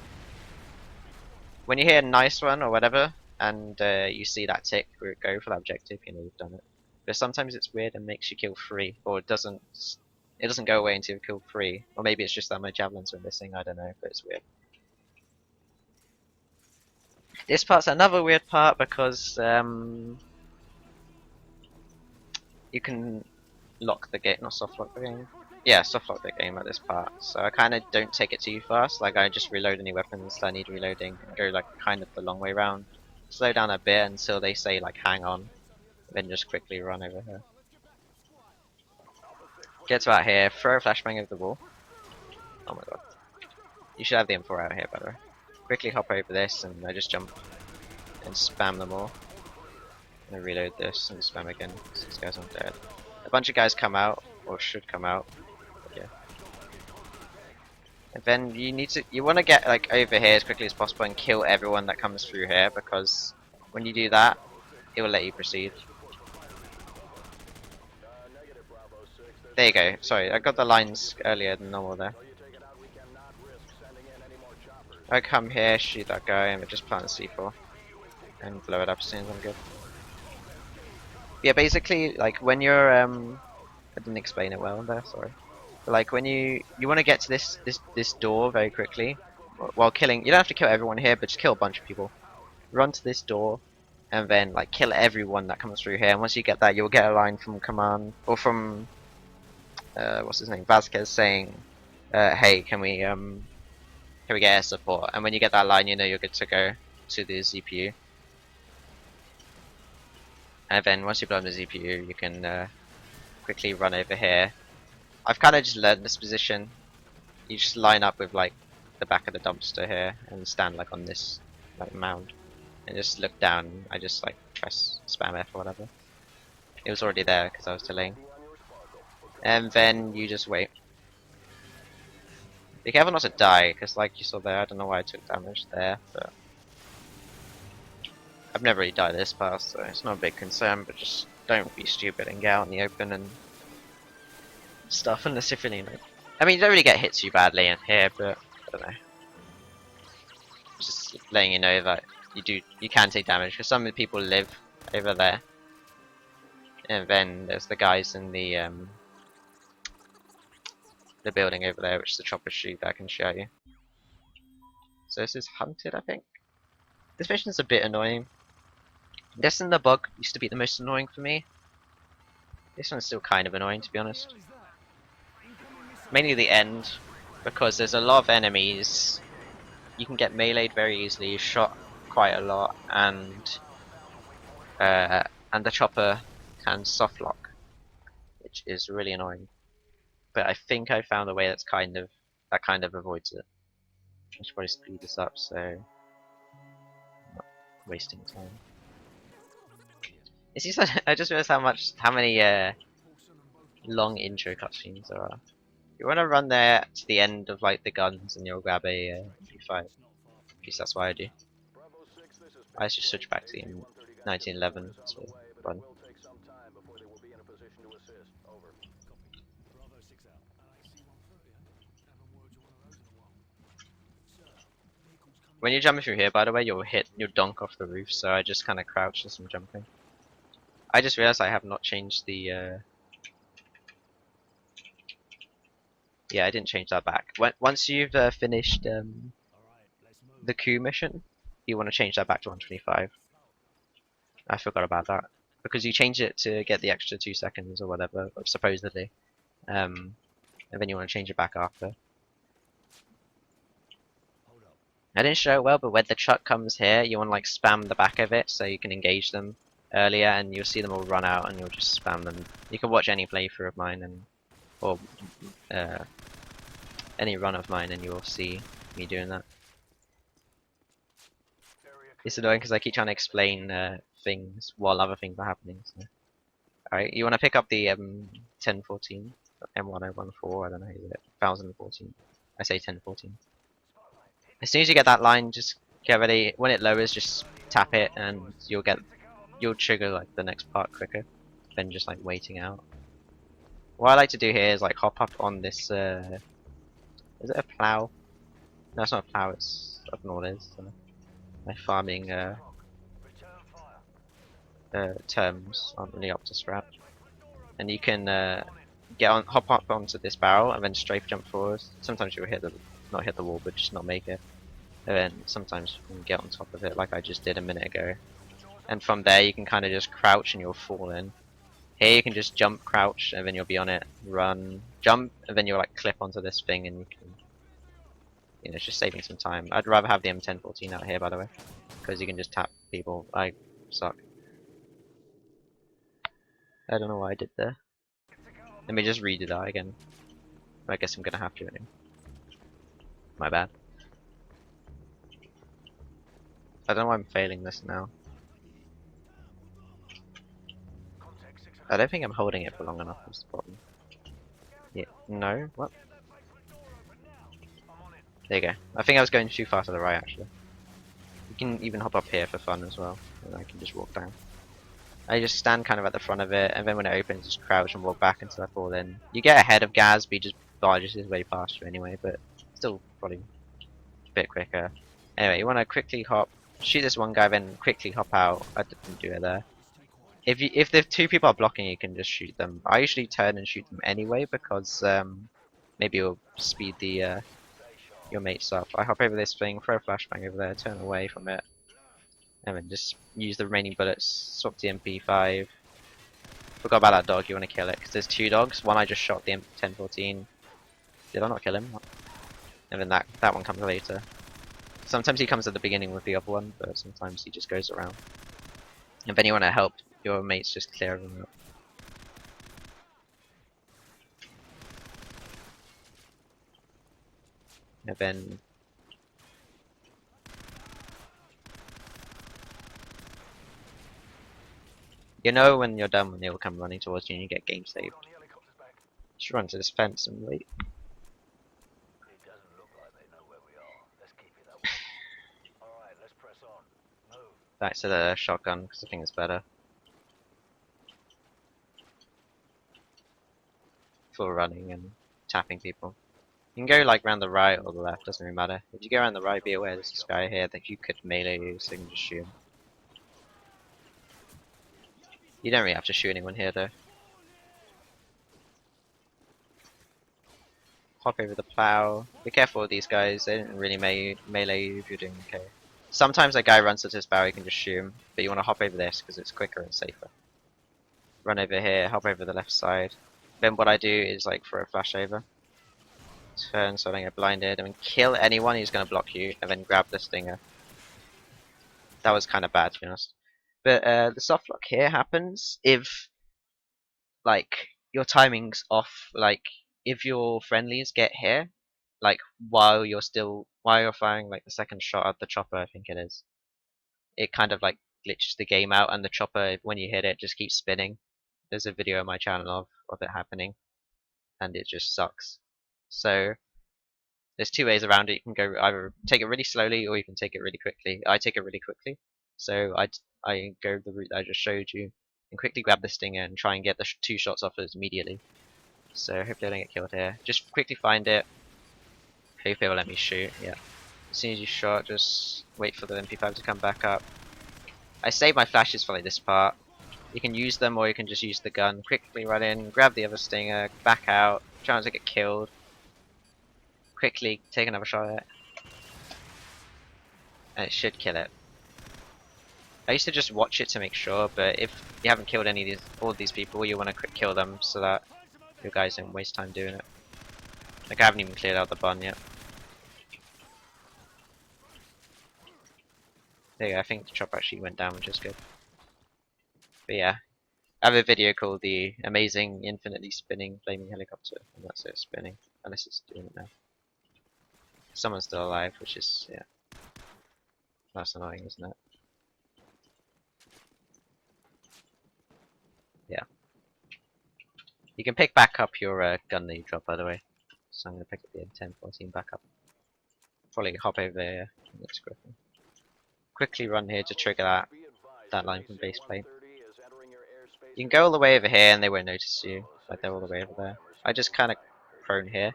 [SPEAKER 1] When you hear a nice one or whatever, and you see that tick, go for that objective, you know you've done it. But sometimes it's weird and makes you kill 3, or it doesn't go away until you kill 3, or maybe it's just that my javelins were missing. I don't know, but it's weird. This part's another weird part because you can lock the game, not soft lock the game. Yeah, soft lock the game at this part. So I kind of don't take it too fast. Like I just reload any weapons that I need reloading, and go like kind of the long way round. Slow down a bit until they say like hang on, then just quickly run over here. Get to out here, throw a flashbang over the wall. Oh my god. You should have the M4 out here, by the way. Quickly hop over this, and I just jump and spam them all. I'm gonna reload this and spam again, because these guys aren't dead. A bunch of guys come out, or should come out. Yeah. And then you want to get like over here as quickly as possible and kill everyone that comes through here, because when you do that, it will let you proceed. There you go. Sorry, I got the lines earlier than normal there. I come here, shoot that guy, and we just plant a C4 and blow it up as soon as I'm good. Yeah, basically, like when you're I didn't explain it well there. Sorry. But like when you want to get to this door very quickly, while killing. You don't have to kill everyone here, but just kill a bunch of people. Run to this door, and then like kill everyone that comes through here. And once you get that, you'll get a line from command or from what's his name, Vasquez, saying, "Hey, can we get air support?" And when you get that line, you know you're good to go to the ZPU. And then once you blow up the ZPU, you can quickly run over here. I've kind of just learned this position. You just line up with like the back of the dumpster here and stand like on this like mound and just look down. I just like press spam F or whatever. It was already there because I was delaying. And then you just wait. Be careful not to die, because like you saw there, I don't know why I took damage there, but I've never really died this fast, so it's not a big concern, but just don't be stupid and get out in the open and stuff unless you're feeling like... I mean, you don't really get hit too badly in here, but I don't know. Just letting you know that you can take damage, because some of the people live over there. And then there's the guys in the building over there, which is the chopper chute that I can show you. So this is hunted, I think. This mission is a bit annoying. This and the bug used to be the most annoying for me. This one's still kind of annoying, to be honest. Mainly the end, because there's a lot of enemies. You can get meleeed very easily, shot quite a lot, and the chopper can soft lock, which is really annoying. But I think I found a way that kind of avoids it. I should probably speed this up so I'm not wasting time. It's just, I just realized how many long intro cutscenes there are. You want to run there to the end of like the guns and you'll grab a MP5. At least that's what I do. I should switch back to 1911 to run. When you're jumping through here, by the way, you'll donk off the roof, so I just kind of crouch as I'm jumping. I just realized I have not changed the yeah, I didn't change that back. Once you've finished the Coup mission, you want to change that back to 125. I forgot about that. Because you change it to get the extra 2 seconds or whatever, supposedly. And then you want to change it back after. I didn't show it well, but when the truck comes here, you want to like spam the back of it so you can engage them earlier, and you'll see them all run out, and you'll just spam them. You can watch any playthrough of mine, or any run of mine, and you'll see me doing that. It's annoying because I keep trying to explain things while other things are happening. So. Alright, you want to pick up the M1014, M1014, I don't know, is it 1014? I say 1014. As soon as you get that line, just get ready. When it lowers, just tap it, and you'll trigger like the next part quicker than just like waiting out. What I like to do here is like hop up on this. Is it a plow? No, it's not a plow. It's I don't know what it is. My farming terms aren't really up to scratch. And you can hop up onto this barrel and then strafe jump forward. Sometimes you'll not hit the wall, but just not make it. And then sometimes you can get on top of it, like I just did a minute ago. And from there, you can kind of just crouch and you'll fall in. Here, you can just jump, crouch, and then you'll be on it. Run, jump, and then you'll like clip onto this thing, and you can. You know, it's just saving some time. I'd rather have the M1014 out here, by the way, because you can just tap people. I suck. I don't know what I did there. Let me just redo that again. I guess I'm gonna have to anyway. My bad. I don't know why I'm failing this now. I don't think I'm holding it for long enough is the problem. Yeah, no? What? There you go. I think I was going too far to the right actually. You can even hop up here for fun as well, and I can just walk down. I just stand kind of at the front of it, and then when it opens, just crouch and walk back until I fall in. You get ahead of Gaz, but he just barges his way past you anyway, but still probably a bit quicker. Anyway, you want to quickly hop, shoot this one guy, then quickly hop out. I didn't do it there. If the two people are blocking, you can just shoot them. I usually turn and shoot them anyway because maybe it'll speed the your mates up. I hop over this thing, throw a flashbang over there, turn away from it, and then just use the remaining bullets. Swap the MP5. Forgot about that dog. You want to kill it because there's two dogs. One I just shot the M1014. Did I not kill him? And then that one comes later. Sometimes he comes at the beginning with the other one, but sometimes he just goes around. And then you want to help your mates just clear them up. And then you know when you're done when they will come running towards you and you get game saved. Just run to this fence and wait. Back to the shotgun because I think it's better for running and tapping people. You can go like around the right or the left, doesn't really matter. If you go around the right, be aware there's this guy here that you could melee you, so you can just shoot him. You don't really have to shoot anyone here though. Hop over the plow. Be careful with these guys, they don't really melee you if you're doing okay. Sometimes a guy runs to this barrel, you can just shoot him, but you want to hop over this because it's quicker and safer. Run over here, hop over the left side. Then what I do is like throw a flash over. Turn so I don't get blinded, and then kill anyone who's going to block you, and then grab the stinger. That was kind of bad to be honest. But the soft lock here happens if like your timing's off, like if your friendlies get here, like while you're firing like the second shot at the chopper, I think it is. It kind of like glitches the game out, and the chopper when you hit it just keeps spinning. There's a video on my channel of it happening, and it just sucks. So there's two ways around it. You can go either take it really slowly or you can take it really quickly. I take it really quickly, so I go the route I just showed you and quickly grab the stinger and try and get the two shots off it immediately. So hopefully I don't get killed here. Just quickly find it. Hopefully it will let me shoot. Yeah. As soon as you shot, just wait for the MP5 to come back up. I save my flashes for like this part. You can use them or you can just use the gun. Quickly run in, grab the other stinger, back out, try not to get killed. Quickly take another shot at it. And it should kill it. I used to just watch it to make sure, but if you haven't killed all of these people, you want to quick kill them so that your guys don't waste time doing it. Like I haven't even cleared out the bun yet. There you go, I think the chopper actually went down, which is good. But yeah, I have a video called The Amazing Infinitely Spinning Flaming Helicopter, and that's it spinning, unless it's doing it now. Someone's still alive, which is, yeah. That's annoying, isn't it? Yeah. You can pick back up your gun that you dropped, by the way. So I'm going to pick up the M1014 back up. Probably hop over there. Let's go. Quickly run here to trigger that line from base plate. You can go all the way over here and they won't notice you. Like they're all the way over there. I just kind of prone here.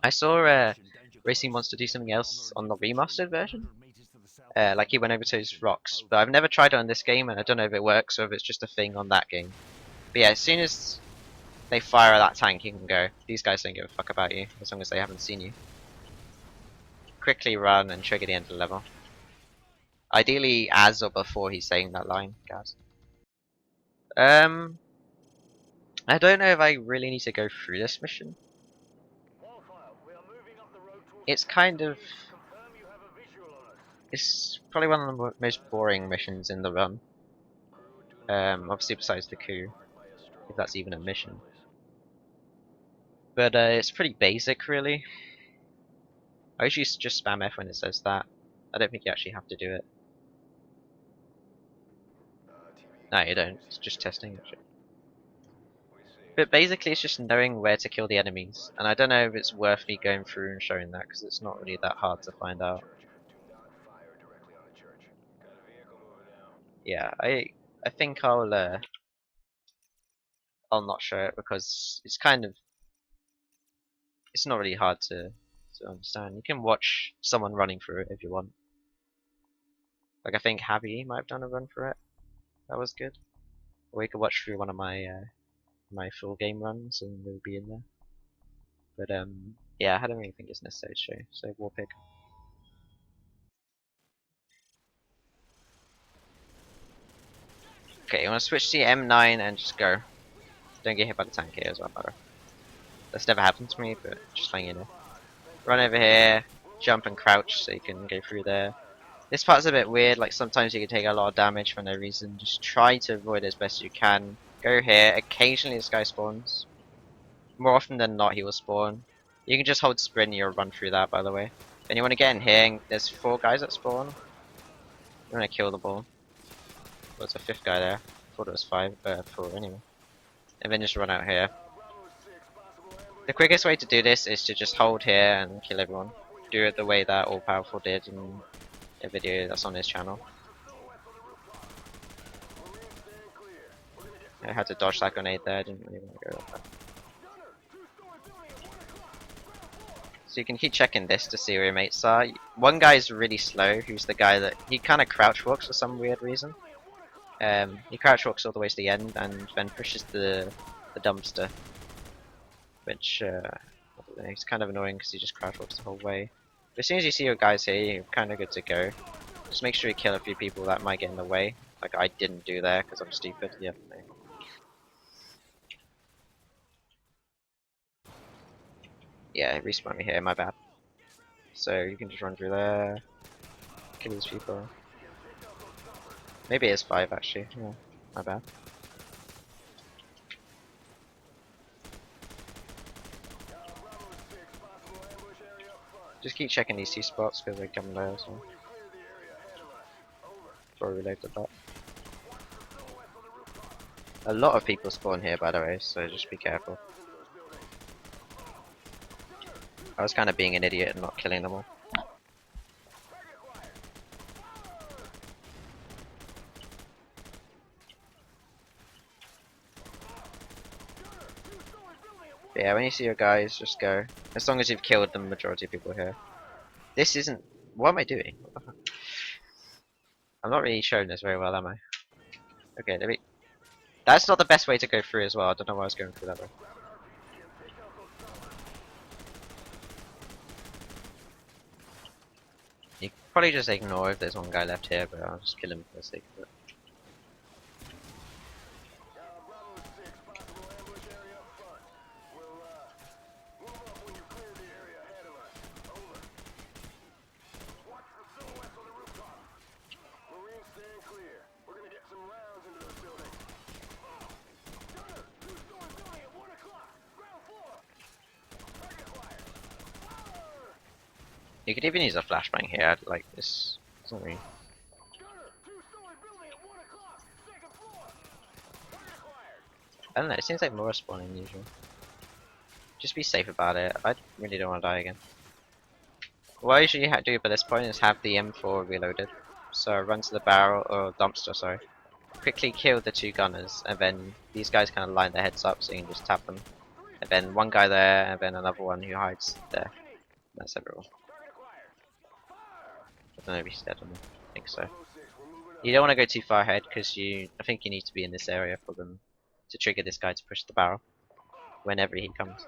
[SPEAKER 1] I saw Racing Monster do something else on the remastered version. Like he went over to his rocks, but I've never tried it on this game, and I don't know if it works or if it's just a thing on that game. But yeah, as soon as they fire at that tank, you can go. These guys don't give a fuck about you, as long as they haven't seen you. Quickly run and trigger the end of the level. Ideally as or before he's saying that line, guys. I don't know if I really need to go through this mission. It's kind of... It's probably one of the most boring missions in the run. Obviously besides the coup, if that's even a mission. But it's pretty basic, really. I usually just spam F when it says that. I don't think you actually have to do it. No, you don't. It's just testing. Actually. But basically it's just knowing where to kill the enemies, and I don't know if it's worth me going through and showing that, because it's not really that hard to find out. Yeah, I think I'll not show it, because it's kind of, it's not really hard to understand. You can watch someone running through it if you want. Like I think Javi might have done a run through it. That was good. Or we could watch through one of my my full game runs and it'll be in there. But yeah, I don't really think it's necessary to show. So Warpig. Okay, you want to switch to M9 and just go. Don't get hit by the tank here as well, brother. That's never happened to me, but just letting you know. Run over here, jump and crouch so you can go through there. This part's a bit weird, like sometimes you can take a lot of damage for no reason. Just try to avoid it as best you can. Go here, occasionally this guy spawns. More often than not he will spawn. You can just hold sprint and you'll run through that, by the way. Then you want to get in here, and there's 4 guys that spawn. You want to kill them all. Well, there's a 5th guy there. I thought it was 4 anyway. And then just run out here. The quickest way to do this is to just hold here and kill everyone. Do it the way that All Powerful did in a video that's on his channel. I had to dodge that grenade there, I didn't really want to go with that. So you can keep checking this to see where your mates are. One guy is really slow, who's the guy that, he kind of crouch walks for some weird reason. He crouch walks all the way to the end and then pushes the dumpster. Which, I don't know, he's kind of annoying because he just crouch walks the whole way. But as soon as you see your guys here, you're kind of good to go. Just make sure you kill a few people that might get in the way. Like I didn't do there because I'm stupid. Yeah. No. Yeah, it respawned me here, my bad. So you can just run through there, kill these people. Maybe it's 5 actually, yeah, my bad. Just keep checking these 2 spots because they come there as well. Before we reload the bot. A lot of people spawn here by the way, so just be careful. I was kind of being an idiot and not killing them all. But yeah, when you see your guys, just go. As long as you've killed the majority of people here. This isn't... What am I doing? What the fuck? I'm not really showing this very well, am I? Okay, let me... That's not the best way to go through as well. I don't know why I was going through that way. You can probably just ignore if there's one guy left here, but I'll just kill him for the sake of it. You could even use a flashbang here, like this. Sorry. I don't know, it seems like more spawning than usual. Just be safe about it. I really don't want to die again. What I usually do by this point is have the M4 reloaded. So run to the barrel, or dumpster, sorry. Quickly kill the 2 gunners, and then these guys kind of line their heads up so you can just tap them. And then one guy there, and then another one who hides there. That's everyone. I don't know if he's dead or not. I think so. You don't want to go too far ahead because I think you need to be in this area for them to trigger this guy to push the barrel whenever he comes.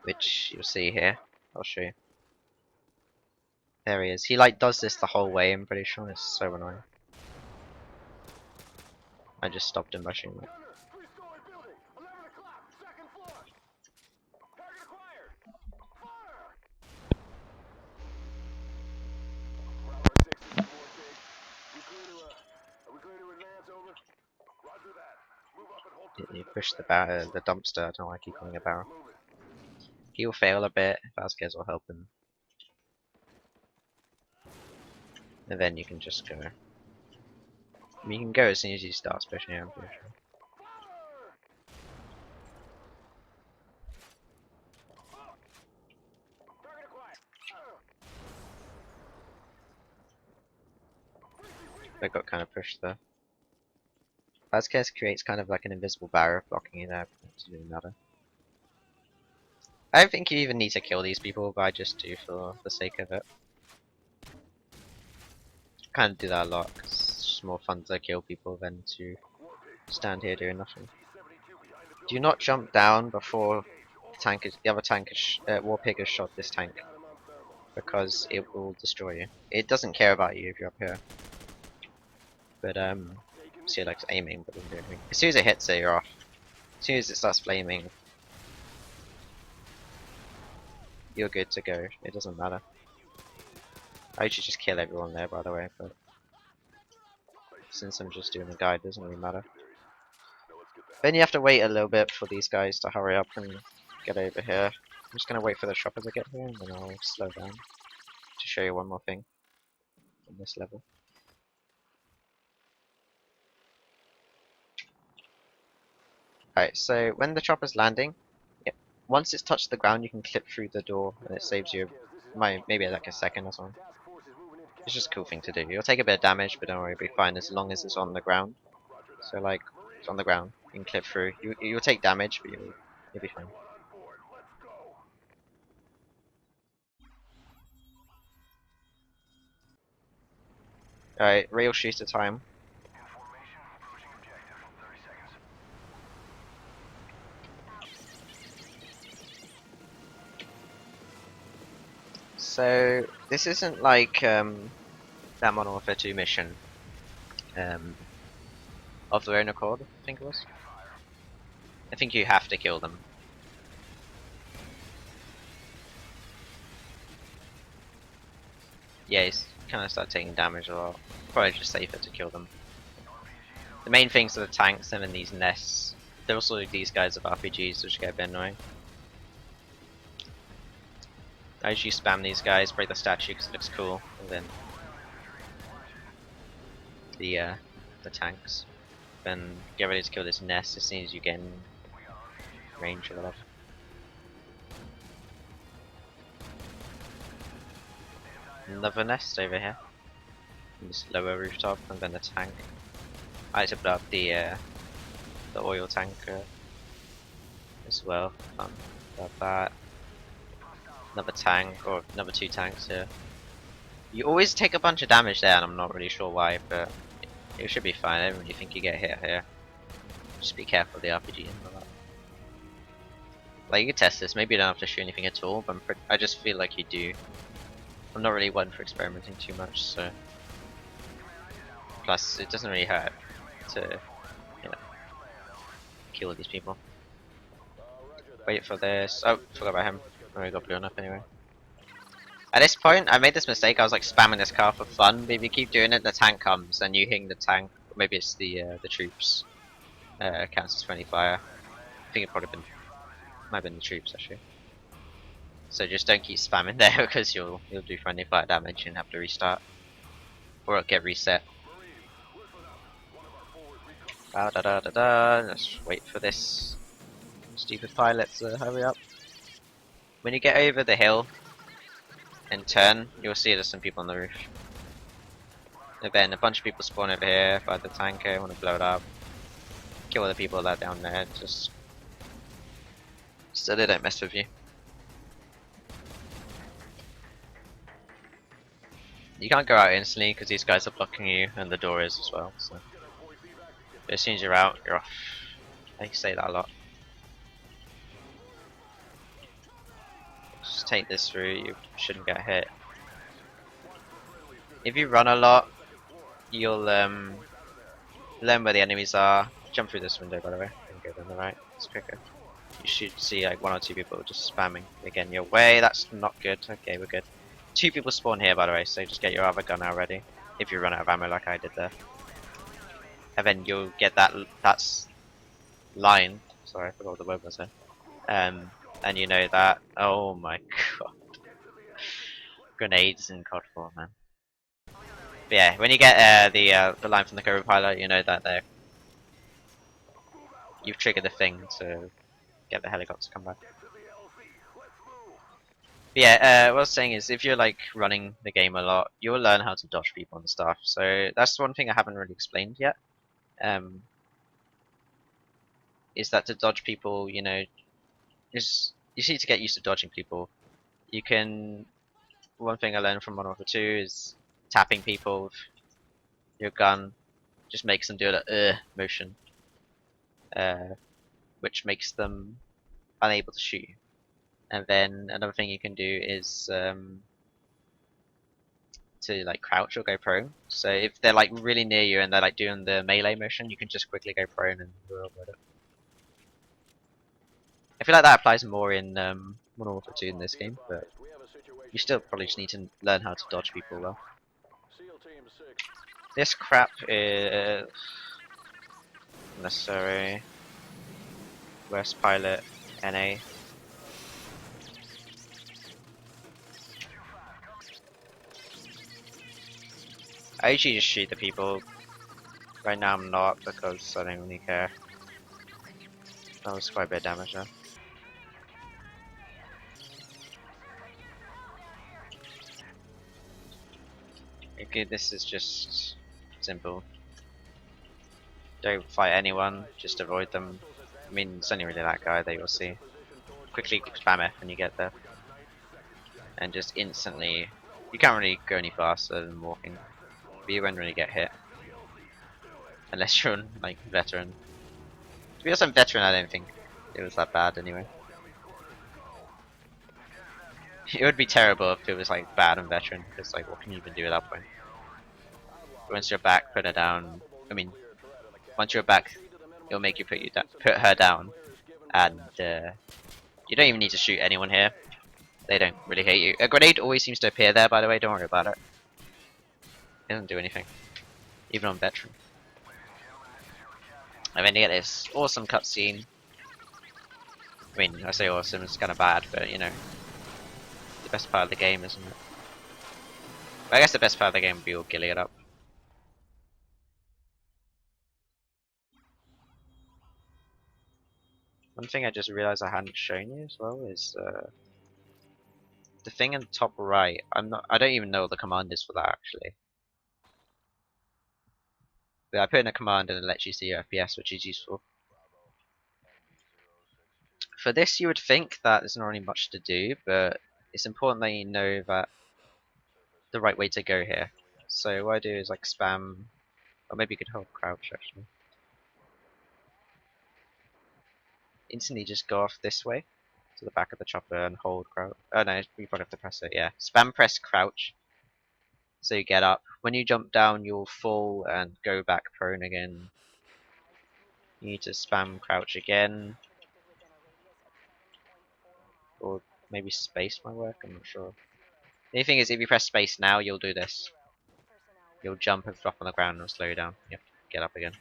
[SPEAKER 1] Which you'll see here. I'll show you. There he is. He like does this the whole way, I'm pretty sure. It's so annoying. I just stopped him by shooting it. You push the dumpster. I don't know why I keep calling it a barrel. He'll fail a bit. Vasquez will help him. And then you can just go. I mean, you can go as soon as you start pushing, I'm pretty sure. I got kind of pushed there. Vasquez creates kind of like an invisible barrier blocking you there, but it doesn't really matter. I don't think you even need to kill these people, but I just do for the sake of it. Kind of do that a lot, because it's just more fun to kill people than to stand here doing nothing. Do not jump down before the other tank is War Pig has shot this tank, because it will destroy you. It doesn't care about you if you're up here. But see, like aiming, but doesn't do anything. As soon as it hits it, you're off. As soon as it starts flaming, you're good to go. It doesn't matter. I should just kill everyone there, by the way, but since I'm just doing a guide, it doesn't really matter. Then you have to wait a little bit for these guys to hurry up and get over here. I'm just gonna wait for the chopper to get here, and then I'll slow down to show you one more thing on this level. Alright, so when the chopper's landing, once it's touched the ground, you can clip through the door, and it saves you maybe like a second or something. It's just a cool thing to do. You'll take a bit of damage, but don't worry, it'll be fine as long as it's on the ground. So like, it's on the ground, you can clip through. You'll take damage, but you'll be fine. Alright, rail shooter time. So this isn't like that Modern Warfare 2 mission of their own accord, I think it was. I think you have to kill them. Yeah, he's kind of start taking damage a lot. Probably just safer to kill them. The main things are the tanks and then these nests. There are also these guys with RPGs, which get a bit annoying. I usually spam these guys, break the statue because it looks cool, and then the tanks. Then get ready to kill this nest as soon as you get in range or whatever. Another nest over here. On this lower rooftop, and then the tank. I like to blow up the oil tank as well. About that. Another tank, or another 2 tanks here. You always take a bunch of damage there, and I'm not really sure why, but it should be fine. I don't really think you get hit here. Just be careful of the RPG and all that. Like, you can test this. Maybe you don't have to shoot anything at all, but I just feel like you do. I'm not really one for experimenting too much, so. Plus, it doesn't really hurt to, you know, kill these people. Wait for this. Oh, forgot about him. I got blown up anyway. At this point, I made this mistake. I was like spamming this car for fun, but if you keep doing it, the tank comes, and you hitting the tank. Or maybe it's the troops. Counts as friendly fire. I think it might have been the troops actually. So just don't keep spamming there because you'll do friendly fire damage and have to restart, or it'll get reset. Da da da da da. Let's wait for this stupid pilot to hurry up. When you get over the hill and turn, you'll see there's some people on the roof. And then a bunch of people spawn over here by the tanker. I want to blow it up. Kill all the people that are down there, just so they don't mess with you. You can't go out instantly because these guys are blocking you, and the door is as well. So, but as soon as you're out, you're off. I say that a lot. Just take this through, you shouldn't get hit. If you run a lot, you'll learn where the enemies are. Jump through this window, by the way, and go down the right. It's quicker. You should see like 1 or 2 people just spamming again your way. That's not good. Okay, we're good. 2 people spawn here, by the way, so just get your other gun out ready. If you run out of ammo, like I did there, and then you'll get that line. Sorry, I forgot what the word was there. And you know that. Oh my god. Grenades in COD 4, man. But yeah, when you get the line from the co-pilot, you know that you've triggered the thing to get the helicopter to come back. But yeah, what I was saying is if you're like running the game a lot, you'll learn how to dodge people and stuff. So that's one thing I haven't really explained yet. Um, is that to dodge people, you know, is you need to get used to dodging people. You can. One thing I learned from Modern Warfare 2 is tapping people with your gun just makes them do a motion, uh, which makes them unable to shoot you. And then another thing you can do is to like crouch or go prone. So if they're like really near you and they're like doing the melee motion, you can just quickly go prone and avoid it. I feel like that applies more in Modern Warfare 2 in this game, but you still probably just need to learn how to dodge people well. This crap is necessary. West pilot, NA. I usually just shoot the people. Right now I'm not because I don't really care. That was quite a bit of damage though. Okay, this is just simple. Don't fight anyone, just avoid them. I mean, it's only really that guy that you'll see. Quickly spam F when you get there. And just instantly, you can't really go any faster than walking. But you won't really get hit. Unless you're like veteran. To be honest, I'm veteran, I don't think it was that bad anyway. It would be terrible if it was like bad and veteran, because like what can you even do at that point? Once you're back, put her down. I mean, once you're back, it'll make you put her down, and you don't even need to shoot anyone here. They don't really hate you. A grenade always seems to appear there, by the way. Don't worry about it. It doesn't do anything, even on veteran. And then you get this awesome cutscene. I mean, I say awesome, it's kind of bad, but you know, the best part of the game, isn't it? But I guess the best part of the game would be all Ghillied Up. One thing I just realized I hadn't shown you as well is the thing in the top right. I don't even know what the command is for that actually. But I put in a command and it lets you see your FPS, which is useful. For this, you would think that there's not really much to do, but it's important that you know that the right way to go here. So what I do is like spam, or maybe you could hold crouch actually. Instantly just go off this way to the back of the chopper and hold crouch. Oh no, you probably have to press it, yeah. Spam press crouch. So you get up. When you jump down, you'll fall and go back prone again. You need to spam crouch again. Or maybe space might work, I'm not sure. The only thing is, if you press space now, you'll do this. You'll jump and drop on the ground and slow you down. Yep, get up again.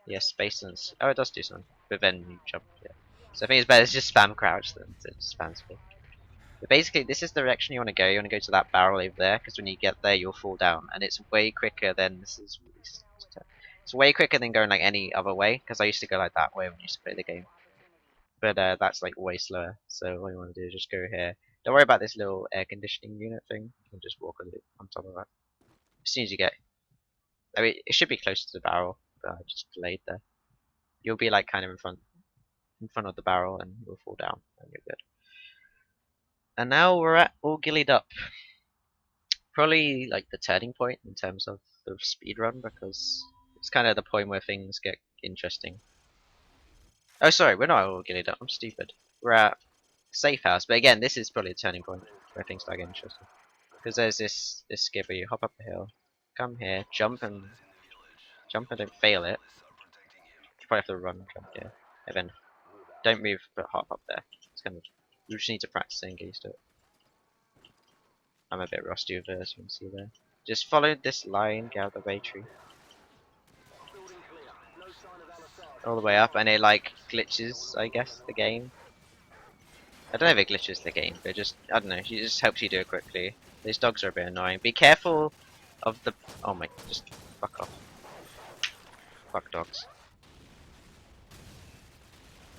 [SPEAKER 1] Yeah, space and... oh, it does do something. But then you jump, yeah. So I think it's better to just spam crouch than to spam space. But basically, this is the direction you want to go. You want to go to that barrel over there, because when you get there, you'll fall down. And it's way quicker than... this is... it's way quicker than going like any other way, because I used to go like that way when I used to play the game. But that's like way slower. So all you want to do is just go here. Don't worry about this little air conditioning unit thing. You can just walk a loop on top of that. As soon as you get... I mean, it should be close to the barrel, but I just delayed there. You'll be like kind of in front of the barrel, and you'll fall down, and you're good. And now we're at all Ghillied Up. Probably like the turning point in terms of the speedrun, because it's kind of the point where things get interesting. Oh, sorry, we're not all Ghillied Up. I'm stupid. We're at Safehouse, but again, this is probably a turning point where things start getting interesting. Because there's this skip where you hop up the hill, come here, jump and don't fail it. You probably have to run, jump here, and then don't move, but hop up there. It's kind of, you just need to practice and get used to it. I'm a bit rusty with this, you can see there. Just follow this line, get out of the bay tree. All the way up, and it like glitches, I guess, the game. I don't know if it glitches the game, but just, I don't know, it just helps you do it quickly. These dogs are a bit annoying. Be careful of the, oh my, just fuck off. Fuck dogs.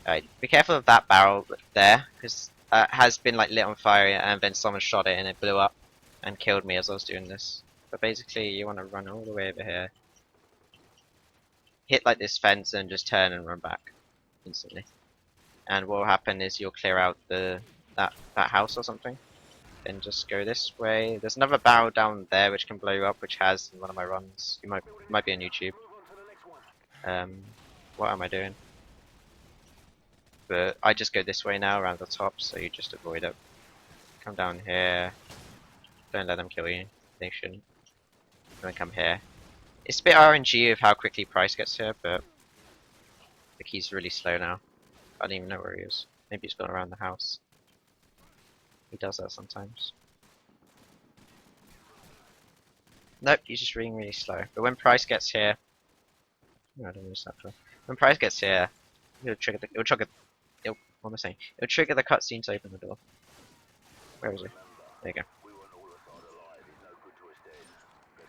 [SPEAKER 1] Alright, be careful of that barrel there, because has been like lit on fire, and then someone shot it and it blew up and killed me as I was doing this. But basically, you want to run all the way over here, hit like this fence, and just turn and run back instantly. And what will happen is you'll clear out that house or something. Then just go this way. There's another barrel down there which can blow you up, which has in one of my runs. You might be on YouTube. What am I doing? But I just go this way now around the top, so you just avoid it. Come down here. Don't let them kill you. They shouldn't. And then come here. It's a bit RNG of how quickly Price gets here, but the key's really slow now. I don't even know where he is. Maybe he's gone around the house. He does that sometimes. Nope, he's just really slow. But when Price gets here, I don't use that for. When Price gets here, what am I saying? It'll trigger the cutscene to open the door. Where is he? There you go.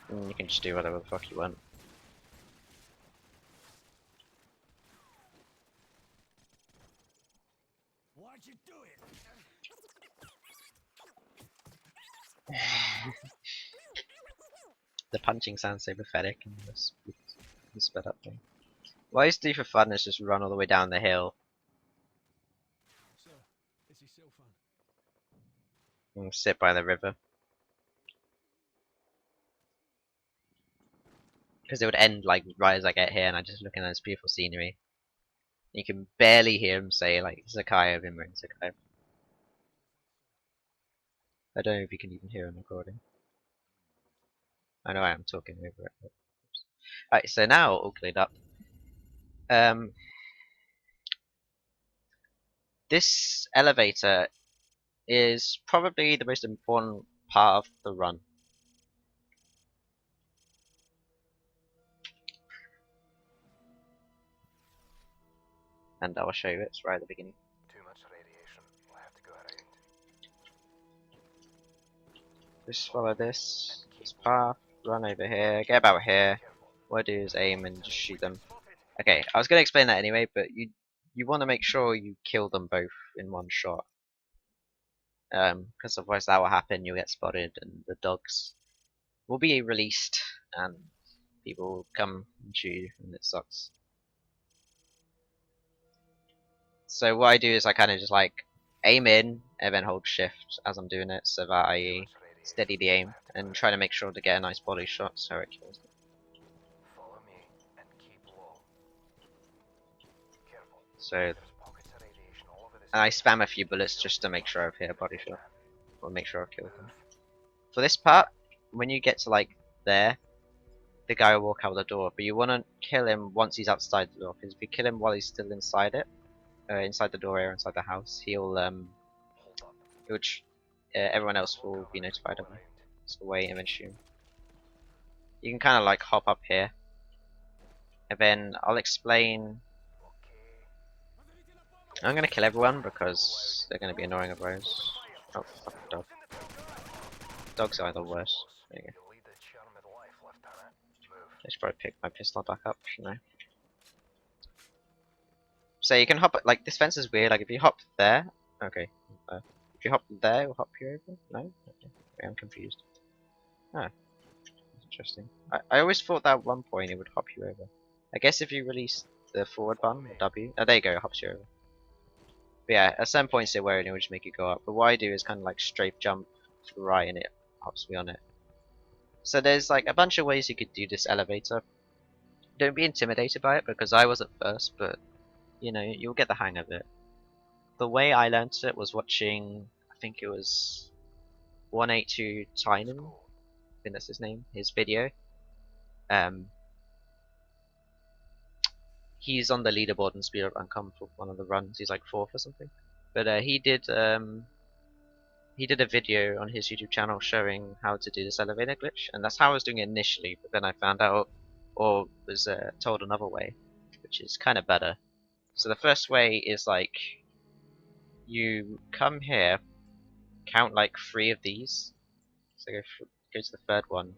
[SPEAKER 1] And you can just do whatever the fuck you want.
[SPEAKER 2] Why'd you do it?
[SPEAKER 1] The punching sounds so pathetic in this sped up thing. What I used to do for fun is just run all the way down the hill
[SPEAKER 2] So, is he still fun?
[SPEAKER 1] and sit by the river. Because it would end like right as I get here and I just looking at this beautiful scenery. You can barely hear him say like Zakai of him wearing Zakai. I don't know if you can even hear him recording. I know I am talking over it. But... Alright, so now all cleared up. This elevator is probably the most important part of the run. And I will show you it's right at the beginning.
[SPEAKER 2] Too much radiation. We'll have to go around.
[SPEAKER 1] Just follow this path, run over here, get about here. What I do is aim and just shoot them. Okay, I was going to explain that anyway, but you want to make sure you kill them both in one shot. Because otherwise that will happen, you'll get spotted and the dogs will be released and people will come and shoot you and it sucks. So what I do is I kind of just like aim in and then hold shift as I'm doing it so that I steady the aim and try to make sure to get a nice body shot so it kills them.
[SPEAKER 2] Follow me and keep low. Careful.
[SPEAKER 1] So,
[SPEAKER 2] There's pockets of radiation all over this.
[SPEAKER 1] and I spam a few bullets just to make sure I've hit a body shot. Or make sure I've killed them. For this part, when you get to like there, the guy will walk out the door, but you want to kill him once he's outside the door, because if you kill him while he's still inside it, inside the door area, inside the house, he'll everyone else will be notified of him. So wait and then shoot him. You can kind of like hop up here, and then I'll explain. I'm gonna kill everyone because they're gonna be annoying otherwise. Oh, fucking dog. Dogs are the worst. There you go. I should probably pick my pistol back up, shouldn't I? So you can hop, like, this fence is weird, like, if you hop there, okay, if you hop there, it'll hop you over? No? Okay, I'm confused. Ah, that's interesting. I always thought that at one point it would hop you over. I guess if you release the forward button, the W, oh, there you go, it hops you over. But yeah, at some points it won't, it will just make you go up, but what I do is kind of like strafe jump to the right and it hops me on it. So there's like a bunch of ways you could do this elevator. Don't be intimidated by it, because I was at first, but you know, you'll get the hang of it. The way I learned it was watching, I think it was 182 Tynan, I think that's his name, his video. He's on the leaderboard in Speedrun for one of the runs, he's like 4th or something. But he did a video on his YouTube channel showing how to do this elevator glitch, and that's how I was doing it initially, but then I found out, or was told another way, which is kind of better. So the first way is like, you come here, count like 3 of these, so go to the 3rd one,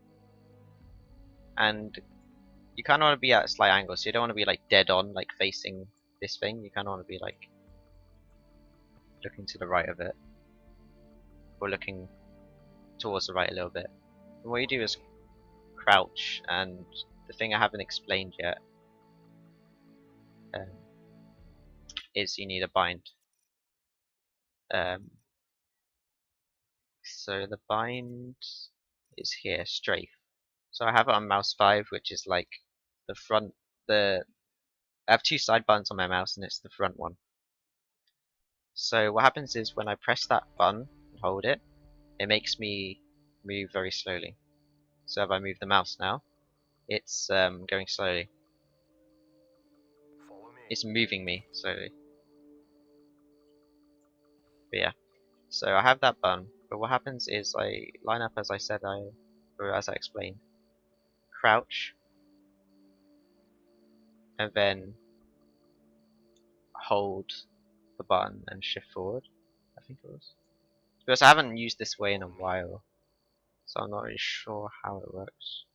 [SPEAKER 1] and you kind of want to be at a slight angle, so you don't want to be like dead on, like facing this thing, you kind of want to be like looking to the right of it, or looking towards the right a little bit. And what you do is crouch, and the thing I haven't explained yet is you need a bind. So the bind is here, strafe. So I have it on mouse 5, which is like the front. I have two side buttons on my mouse, and it's the front one. So what happens is when I press that button and hold it, it makes me move very slowly. So if I move the mouse now, it's going slowly. It's moving me slowly. But yeah, so I have that button. But what happens is I line up as I said, or as I explained, crouch, and then hold the button and shift forward. I think it was. Because I haven't used this way in a while, so I'm not really sure how it works.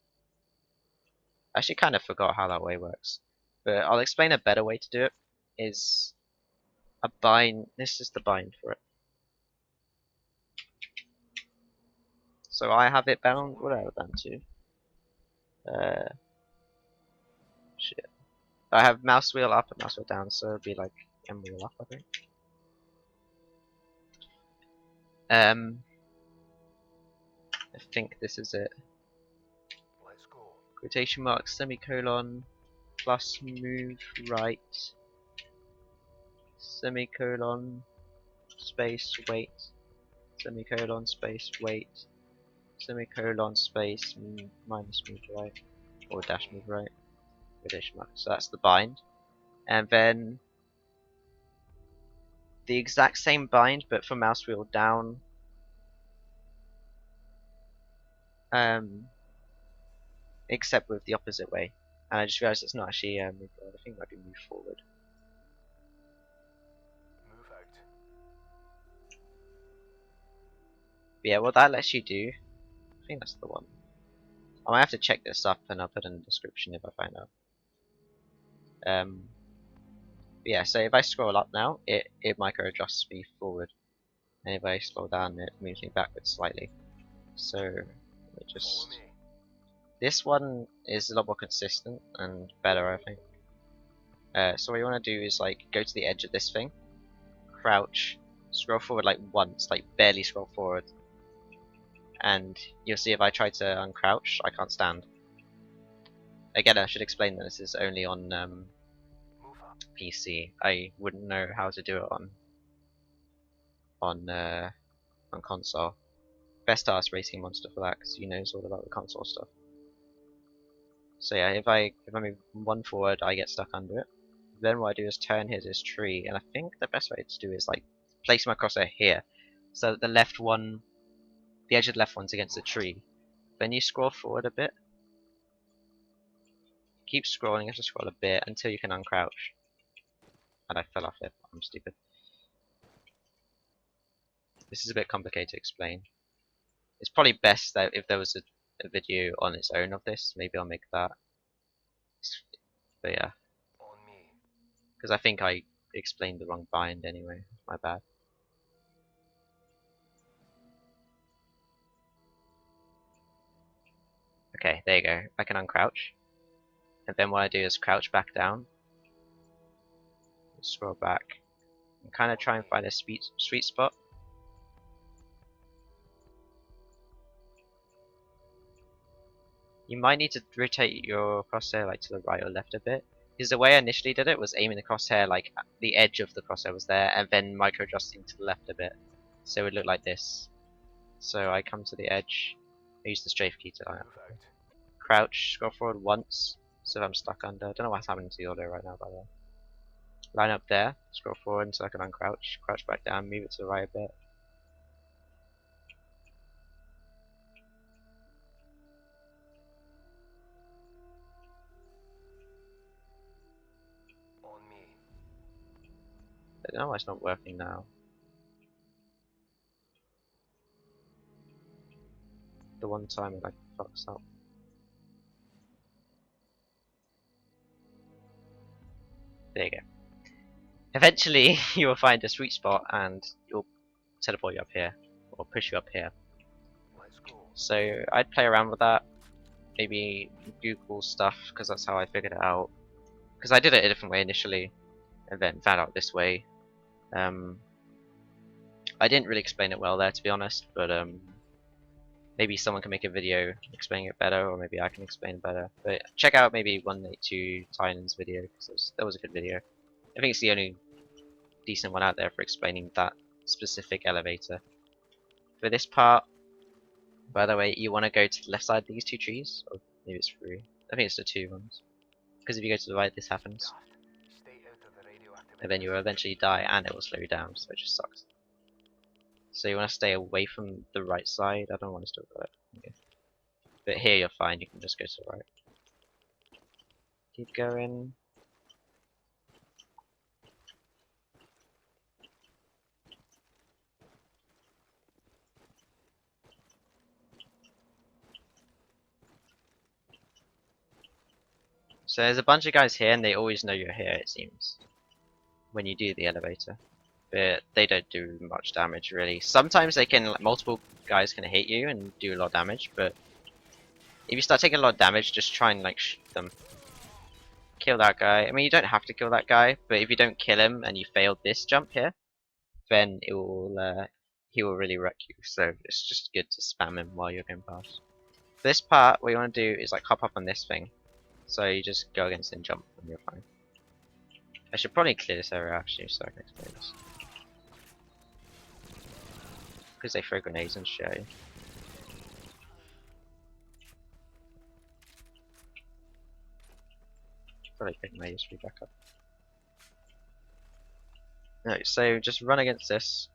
[SPEAKER 1] I actually kind of forgot how that way works. But I'll explain a better way to do it. Is a bind. This is the bind for it. So I have it bound. What do I have it bound to? Shit. I have mouse wheel up and mouse wheel down, so it'd be like mwheelup, I think. I think this is it. Quotation mark, semicolon, plus move right, semicolon, space, wait, semicolon, space, wait, semicolon, space, minus move right, or dash move right, quotation mark. So that's the bind. And then the exact same bind, but for mouse wheel down. Except with the opposite way. And I just realized it's not actually move forward. I think it might be move forward.
[SPEAKER 2] Move out.
[SPEAKER 1] But yeah, what that lets you do, I think that's the one. I might have to check this up and I'll put it in the description if I find out. But yeah, so if I scroll up now, it micro adjusts me forward. And if I scroll down, it moves me backwards slightly. So, let me just... This one is a lot more consistent and better, I think. So what you want to do is like go to the edge of this thing, crouch, scroll forward like once, like barely scroll forward, and you'll see if I try to uncrouch, I can't stand. Again, I should explain that this is only on PC. I wouldn't know how to do it on console. Best ask Racing Monster for that, because he knows all about the console stuff. So yeah, if I move one forward, I get stuck under it. Then what I do is turn here to this tree, and I think the best way to do is like place my crosshair here, so that the left one, the edge of the left one's against the tree. Then you scroll forward a bit. Keep scrolling, you have to scroll a bit until you can uncrouch. And I fell off it. I'm stupid. This is a bit complicated to explain. It's probably best that if there was a video on its own of this, maybe I'll make that. But yeah. Because I think I explained the wrong bind anyway. My bad. Okay, there you go. I can uncrouch. And then what I do is crouch back down. Scroll back. And kind of try and find a sweet spot. You might need to rotate your crosshair like to the right or left a bit. Because the way I initially did it was aiming the crosshair like the edge of the crosshair was there, and then micro adjusting to the left a bit. So it would look like this. So I come to the edge, I use the strafe key to line up. Crouch, scroll forward once, so I'm stuck under. I don't know what's happening to the audio right now, by the way. Line up there, scroll forward until I can uncrouch, crouch back down, move it to the right a bit. I don't know why it's not working now. The one time it like fucks up. There you go. eventually you will find a sweet spot and you'll teleport you up here, or push you up here. So I'd play around with that, maybe Google stuff, because that's how I figured it out. Because I did it a different way initially, and then found out this way. I didn't really explain it well there, to be honest, but maybe someone can make a video explaining it better, or maybe I can explain it better. But check out maybe 182 Tynan's video, because that was a good video. I think it's the only decent one out there for explaining that specific elevator. For this part, by the way, you want to go to the left side of these two trees, or maybe it's 3. I think it's the 2 ones. Because if you go to the right, this happens. And then you will eventually die, and it will slow you down, so it just sucks. So you want to stay away from the right side. I don't want to still go it. Okay. But here you're fine, you can just go to the right. Keep going. So there's a bunch of guys here, and they always know you're here, it seems, when you do the elevator. But they don't do much damage, really. Sometimes they can, like, multiple guys can hit you and do a lot of damage, but if you start taking a lot of damage, just try and, like, shoot them. Kill that guy. I mean, you don't have to kill that guy, but if you don't kill him and you fail this jump here, then it will, he will really wreck you. So it's just good to spam him while you're going past. This part, what you want to do is, like, hop up on this thing. So you just go against it and jump, and you're fine. I should probably clear this area actually, so I can explain this. Because they throw grenades and shit. Probably pick my USB back up. No, so just run against this,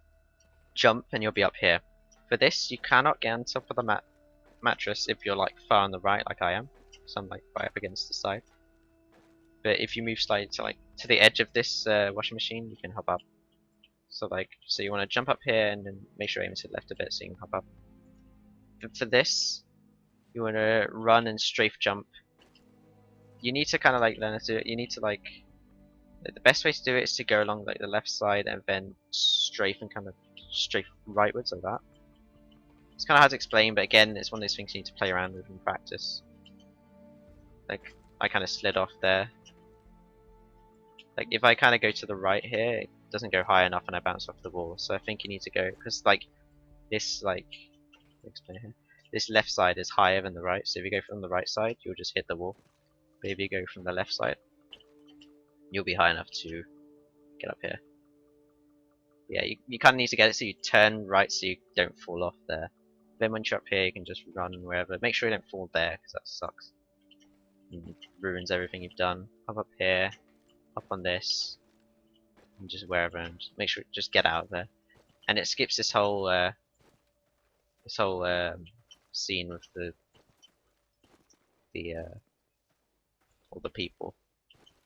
[SPEAKER 1] jump, and you'll be up here. For this, you cannot get on top of the mattress if you're, like, far on the right, like I am. So I'm, like, right up against the side. But if you move slightly to, like, to the edge of this washing machine, you can hop up. So, like, so you want to jump up here and then make sure you aim to the left a bit so you can hop up. For this, you want to run and strafe jump. You need to kind of, like, learn to do it. You need to, like, the best way to do it is to go along, like, the left side and then strafe and kind of strafe rightwards like that. It's kind of hard to explain, but again, it's one of those things you need to play around with and practice. Like, I kind of slid off there. Like, if I kind of go to the right here, it doesn't go high enough and I bounce off the wall. So I think you need to go, because, like, this, like, explain here. This left side is higher than the right, so if you go from the right side, you'll just hit the wall. But if you go from the left side, you'll be high enough to get up here. Yeah, you kind of need to get it so you turn right so you don't fall off there. Then once you're up here, you can just run wherever. Make sure you don't fall there, because that sucks. It ruins everything you've done. Hop up here, up on this, and just wherever, and make sure just get out of there. And it skips this whole scene with all the people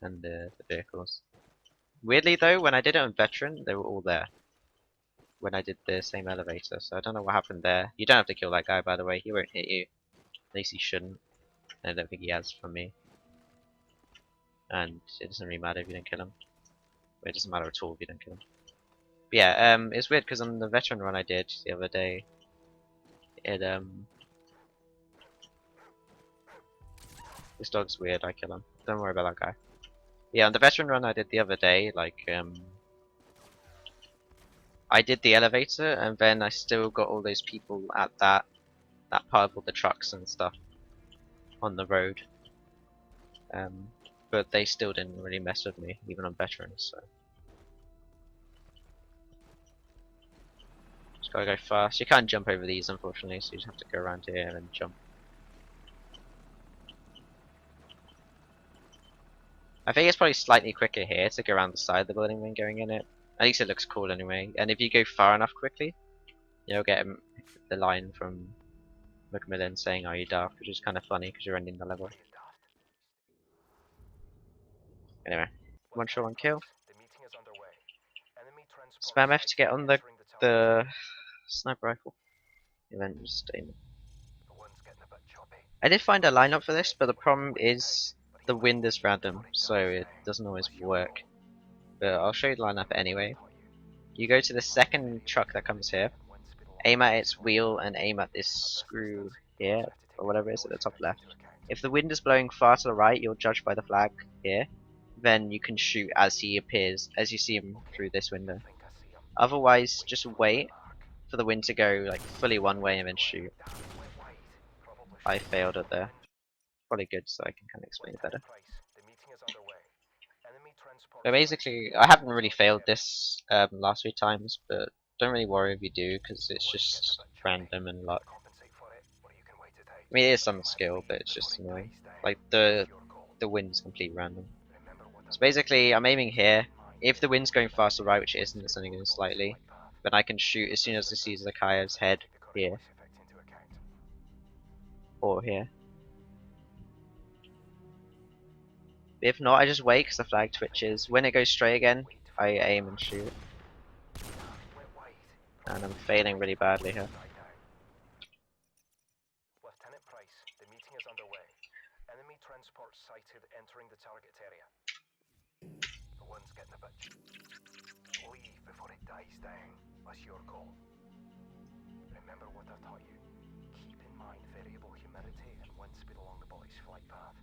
[SPEAKER 1] and the vehicles. Weirdly though, when I did it on Veteran, they were all there when I did the same elevator, so I don't know what happened there. You don't have to kill that guy, by the way. He won't hit you. At least he shouldn't. I don't think he has from me. And it doesn't really matter if you don't kill him. It doesn't matter at all if you don't kill him. But yeah, it's weird because on the Veteran run I did the other day, this dog's weird, I kill him. Don't worry about that guy. Yeah, on the Veteran run I did the other day, like, I did the elevator and then I still got all those people at that part of all the trucks and stuff on the road. But they still didn't really mess with me, even on Veterans, so. Just gotta go fast. You can't jump over these unfortunately, so you just have to go around here and then jump. I think it's probably slightly quicker here to go around the side of the building than going in it. At least it looks cool anyway. And if you go far enough quickly, you'll get the line from Macmillan saying, "Are you daft?" which is kind of funny because you're ending the level. Anyway, one shot, one kill. Spam F to get on the sniper rifle. Event just aim. I did find a lineup for this, but the problem is the wind is random, so it doesn't always work. but I'll show you the lineup anyway. You go to the second truck that comes here, aim at its wheel and aim at this screw here, or whatever it is at the top left. If the wind is blowing far to the right, you'll judge by the flag here. Then you can shoot as he appears, as you see him through this window. Otherwise, just wait for the wind to go like fully one way and then shoot. I failed it there. Probably good, so I can kind of explain it better. But basically, I haven't really failed this last few times, but don't really worry if you do, because it's just random and luck. I mean, it is some skill, but it's just annoying. Like the wind's completely random. So basically, I'm aiming here. If the wind's going fast to the right, which it isn't, it's only going slightly, then I can shoot as soon as it sees the Kaya's head here or here. If not, I just wait because the flag twitches. When it goes straight again, I aim and shoot. And I'm failing really badly here.
[SPEAKER 3] Lieutenant Price, the meeting is underway. Enemy transport sighted entering the target area. The wind's getting a bit. Leave before it dies down. That's your call. Remember what I've taught you. Keep in mind variable humidity and wind speed along the body's flight path.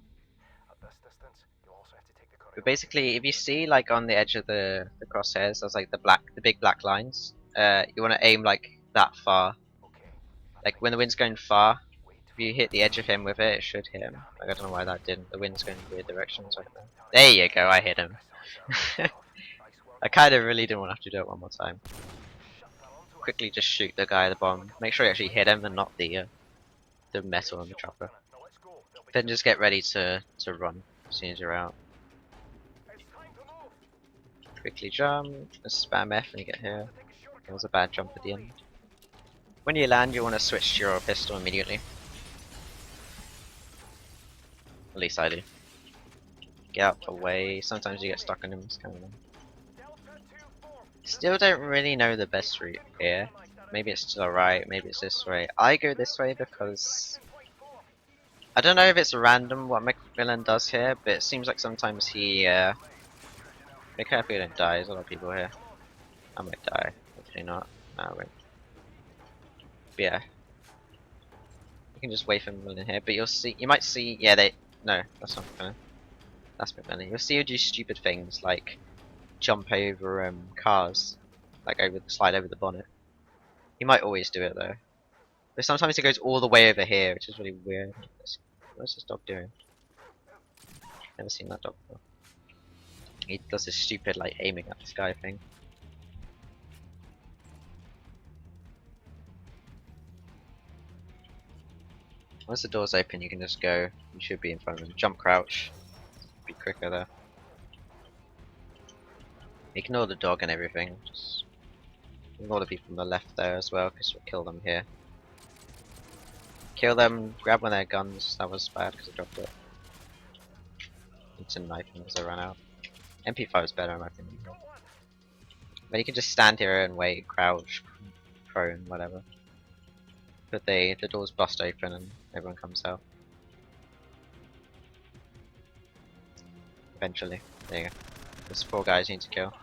[SPEAKER 3] At this distance, you'll also have to take the correct.
[SPEAKER 1] But basically, if you see like on the edge of the crosshairs, there's like the big black lines. You want to aim like that far. Like when the wind's going far, if you hit the edge of him with it, it should hit him. Like, I don't know why that didn't. The wind's going in weird directions right there. There you go, I hit him. I kind of really didn't want to have to do it one more time. Quickly just shoot the guy at the bottom. Make sure you actually hit him and not the metal on the chopper. Then just get ready to run as soon as you're out. Quickly jump, just spam F when you get here. It was a bad jump at the end. When you land, you want to switch to your pistol immediately. At least I do. Get out the way. Sometimes you get stuck on him. It's kind of annoying. Still don't really know the best route here. Maybe it's to the right, maybe it's this way. I go this way because I don't know if it's random what McMillan does here, but it seems like sometimes he be careful you don't die, there's a lot of people here. I might die, hopefully not. No, I won't. But yeah. You can just wait for McMillan here, but you might see, yeah no, that's not McMillan. That's McMillan. You'll see you do stupid things like jump over cars, like slide over the bonnet. He might always do it though. But sometimes he goes all the way over here, which is really weird. What's this dog doing? Never seen that dog before. He does this stupid like aiming at the sky thing. Once the door's open, you can just go. You should be in front of him. Jump crouch. Be quicker there. Ignore the dog and everything. Just ignore the people on the left there as well, because we'll kill them here. Kill them, grab one of their guns. That was bad because I dropped it. Need to knife them as I ran out. MP5 is better in my opinion. But you can just stand here and wait, crouch, prone, whatever. But the doors bust open and everyone comes out. Eventually. There you go. There's 4 guys you need to kill.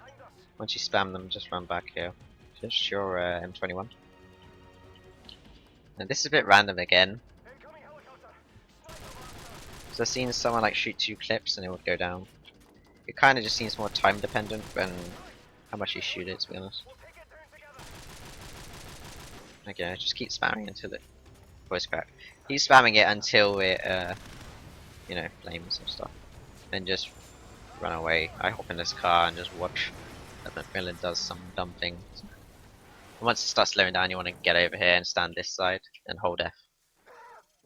[SPEAKER 1] Once you spam them, just run back here. Just your M21. Now this is a bit random again. So I've seen someone like shoot 2 clips and it would go down. It kind of just seems more time dependent than how much you shoot it, to be honest. Okay, just keep spamming until it voice crack. Keep spamming it until it you know, flames and stuff. Then just run away. I hop in this car and just watch that McMillan does some dumb things. And once it starts slowing down, you want to get over here and stand this side and hold F.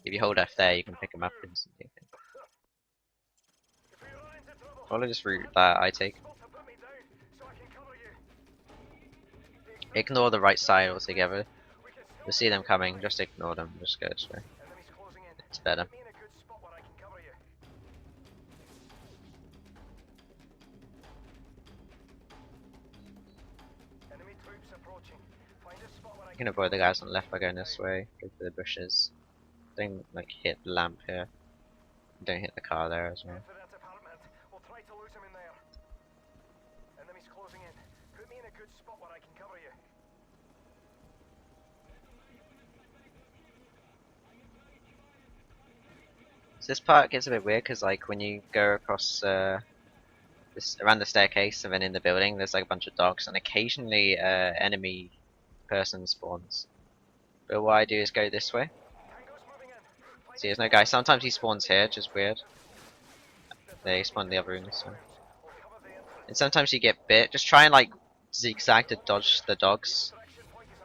[SPEAKER 1] If you hold F there, you can pick him up instantly. Follow this route that I take. Ignore the right side altogether. You'll see them coming, just ignore them, just go this way. It's better. You can avoid the guys on the left by going this way, go through the bushes. Don't like hit the lamp here. Don't hit the car there as well. So this part gets a bit weird because like when you go across this around the staircase and then in the building, there's like a bunch of dogs and occasionally enemy person spawns. But what I do is go this way. See, there's no guy. Sometimes he spawns here, which is weird. They spawn in the other room this time. And sometimes you get bit. Just try and like zigzag to dodge the dogs.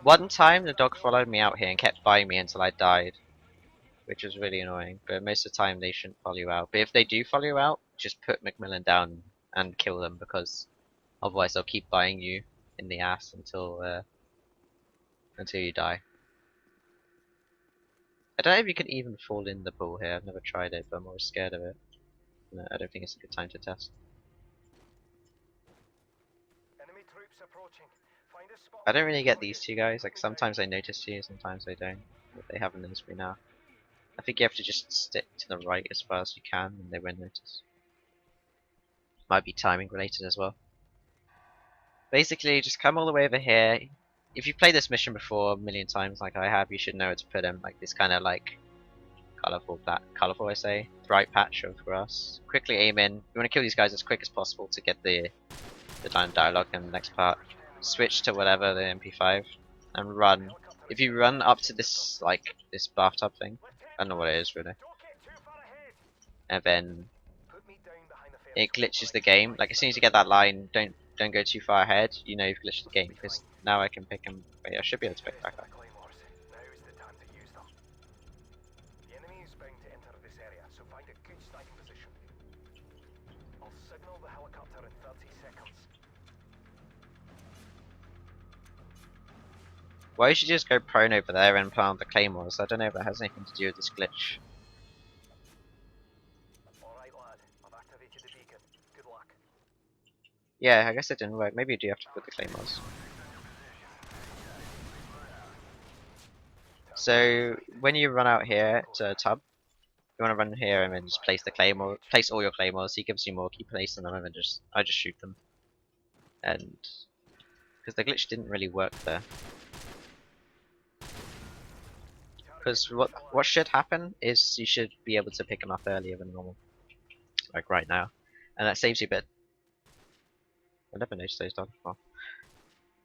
[SPEAKER 1] One time the dog followed me out here and kept buying me until I died, which was really annoying. But most of the time they shouldn't follow you out. But if they do follow you out, just put Macmillan down and kill them, because otherwise they'll keep buying you in the ass until you die. I don't know if you can even fall in the pool here. I've never tried it, but I'm always scared of it. No, I don't think it's a good time to test.
[SPEAKER 3] Enemy troops approaching. Find a spot.
[SPEAKER 1] I don't really get these two guys. Like sometimes I notice you, sometimes I don't. But they haven't noticed me now. I think you have to just stick to the right as far as you can, and they won't notice. Might be timing related as well. Basically, just come all the way over here. If you've played this mission before a million times, like I have, you should know where to put them. Like this kind of like colorful, I say, bright patch of grass. Quickly aim in. You want to kill these guys as quick as possible to get the dialogue in the next part. Switch to whatever, the MP5, and run. If you run up to this like this bathtub thing, I don't know what it is really, and then it glitches the game. Like as soon as you get that line, don't go too far ahead. You know you've glitched the game, because now I can pick him. Wait, I should be able to pick back up. Why should you just go prone over there and plant the claymores? I don't know if that has anything to do with this glitch.
[SPEAKER 3] Alright lad, I've activated the beacon. Good luck.
[SPEAKER 1] Yeah, I guess it didn't work. Maybe you do have to put the claymores. So when you run out here to a tub, you want to run here and then just place the claymore, place all your claymores. He gives you more, keep placing them, and then I just shoot them. And because the glitch didn't really work there. Because what should happen is you should be able to pick them up earlier than normal, like right now, and that saves you a bit. I never noticed those dogs before.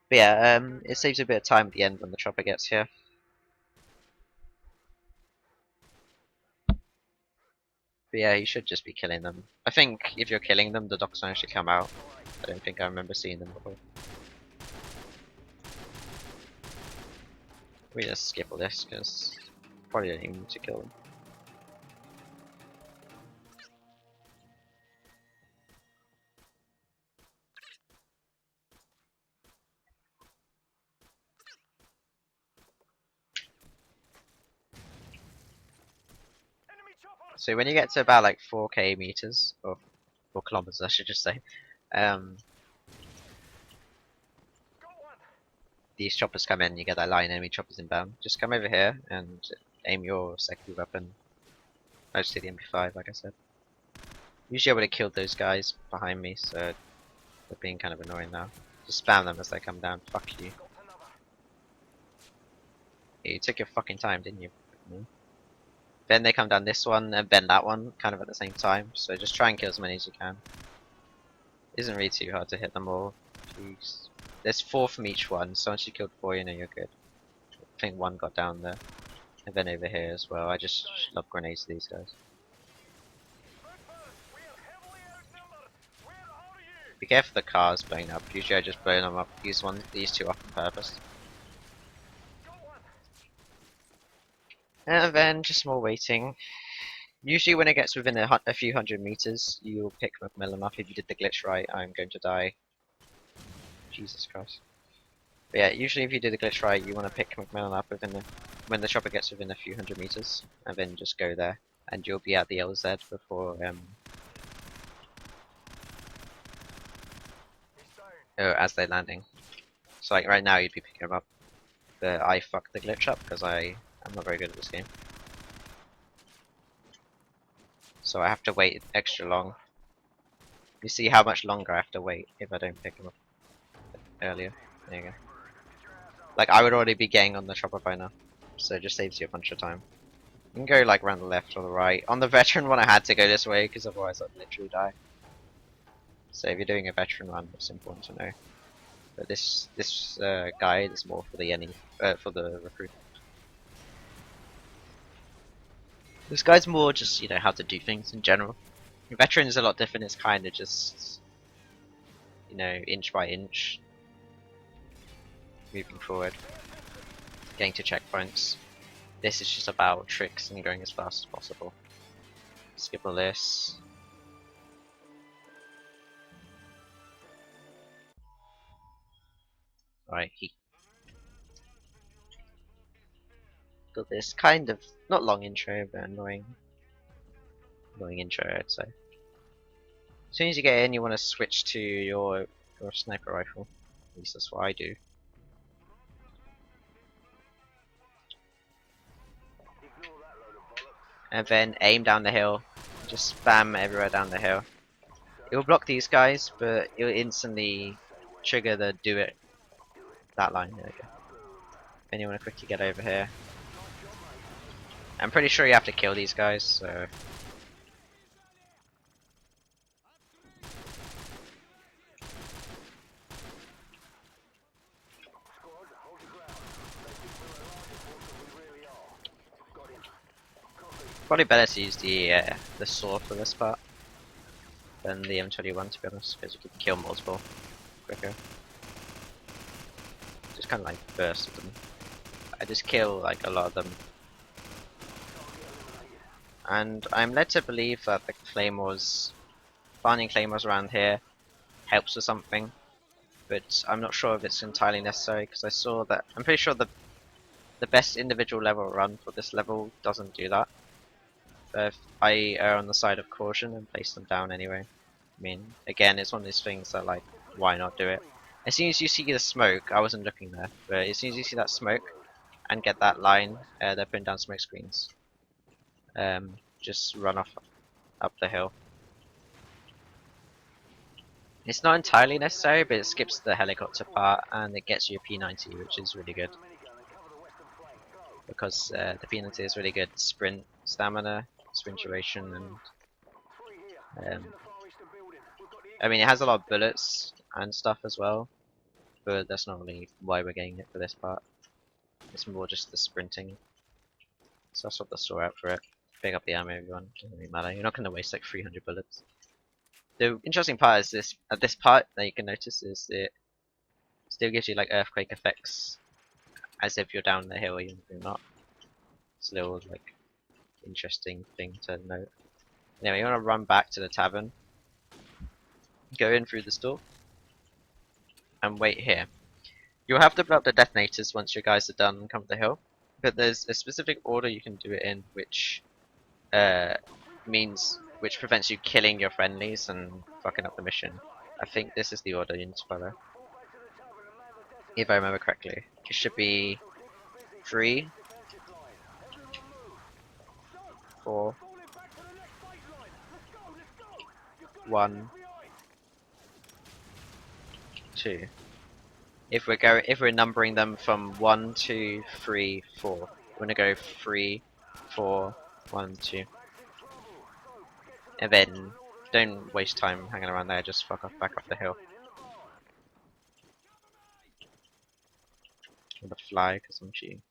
[SPEAKER 1] But yeah, it saves you a bit of time at the end when the chopper gets here. But yeah, you should just be killing them. I think if you're killing them, the dogs don't actually come out. I don't think I remember seeing them before. Let me just skip all this, because probably don't even need to kill them. So when you get to about like 4k meters, or 4 kilometers I should just say, these choppers come in, you get that line, enemy choppers inbound. Just come over here and aim your secondary weapon. Mostly the MP5, like I said. Usually I would have killed those guys behind me, so they're being kind of annoying now. Just spam them as they come down. Fuck you. Yeah, you took your fucking time, didn't you? Then they come down this one and then that one, kind of at the same time. So just try and kill as many as you can. Isn't really too hard to hit them all. Jeez. There's 4 from each one, so once you killed 4, you know you're good. I think 1 got down there. And then over here as well. I just love grenades to these guys. Be careful of the cars blowing up. Usually I just blow them up. These 2 up on purpose. And then just more waiting. Usually when it gets within a few hundred meters, you'll pick Macmillan up. If you did the glitch right, I'm going to die. Jesus Christ. But yeah, usually if you do the glitch right, you want to pick Macmillan up when the chopper gets within a few hundred meters, and then just go there, and you'll be at the LZ before as they're landing. So like right now you'd be picking them up, but I fucked the glitch up because I'm not very good at this game. So I have to wait extra long. You see how much longer I have to wait if I don't pick them up earlier. There you go. Like I would already be getting on the chopper by now, so it just saves you a bunch of time. You can go like around the left or the right. On the veteran one I had to go this way because otherwise I'd literally die. So if you're doing a veteran run, it's important to know. But this guide is more for the for the recruit. This guide's more just, you know, how to do things in general. Veteran is a lot different. It's kind of just, you know, inch by inch, moving forward, getting to checkpoints. This is just about tricks and going as fast as possible. Skip all this. Alright, he got this kind of, not long intro, but annoying intro, I'd say. As soon as you get in, you want to switch to your sniper rifle. At least that's what I do. And then aim down the hill. Just spam everywhere down the hill. It will block these guys, but it will instantly trigger the do it. That line, there we go. Then you want to quickly get over here. I'm pretty sure you have to kill these guys, so... Probably better to use the sword for this part than the M21, to be honest, because you can kill multiple quicker. Just kind of like burst them. I just kill like a lot of them, and I'm led to believe that the finding claymores around here helps with something, but I'm not sure if it's entirely necessary because I saw that I'm pretty sure the best individual level run for this level doesn't do that. But I err on the side of caution and place them down anyway. I mean, again, it's one of these things that, like, why not do it? As soon as you see the smoke, I wasn't looking there, but as soon as you see that smoke and get that line, they're putting down smoke screens. Just run up the hill. It's not entirely necessary, but it skips the helicopter part and it gets you a P90, which is really good. Because the P90 is really good sprint stamina, sprint duration, and I mean it has a lot of bullets and stuff as well, but that's not really why we're getting it for this part. It's more just the sprinting. So that's what the store out for it. Pick up the ammo everyone, doesn't really matter. You're not going to waste like 300 bullets. The interesting part is this, at this part that you can notice is it still gives you like earthquake effects as if you're down the hill even if you're not. It's a little like interesting thing to note. Anyway, you want to run back to the tavern, go in through the store, and wait here. You'll have to blow up the detonators once your guys are done and come up the hill, but there's a specific order you can do it in, which which prevents you killing your friendlies and fucking up the mission. I think this is the order you need to follow, if I remember correctly. It should be 3, 4, 1, 2. If we're numbering them from 1, 2, 3, 4. We're gonna go 3, 4, 1, 2. And then don't waste time hanging around there, just fuck off back up the hill. I'm gonna fly because I'm cheating.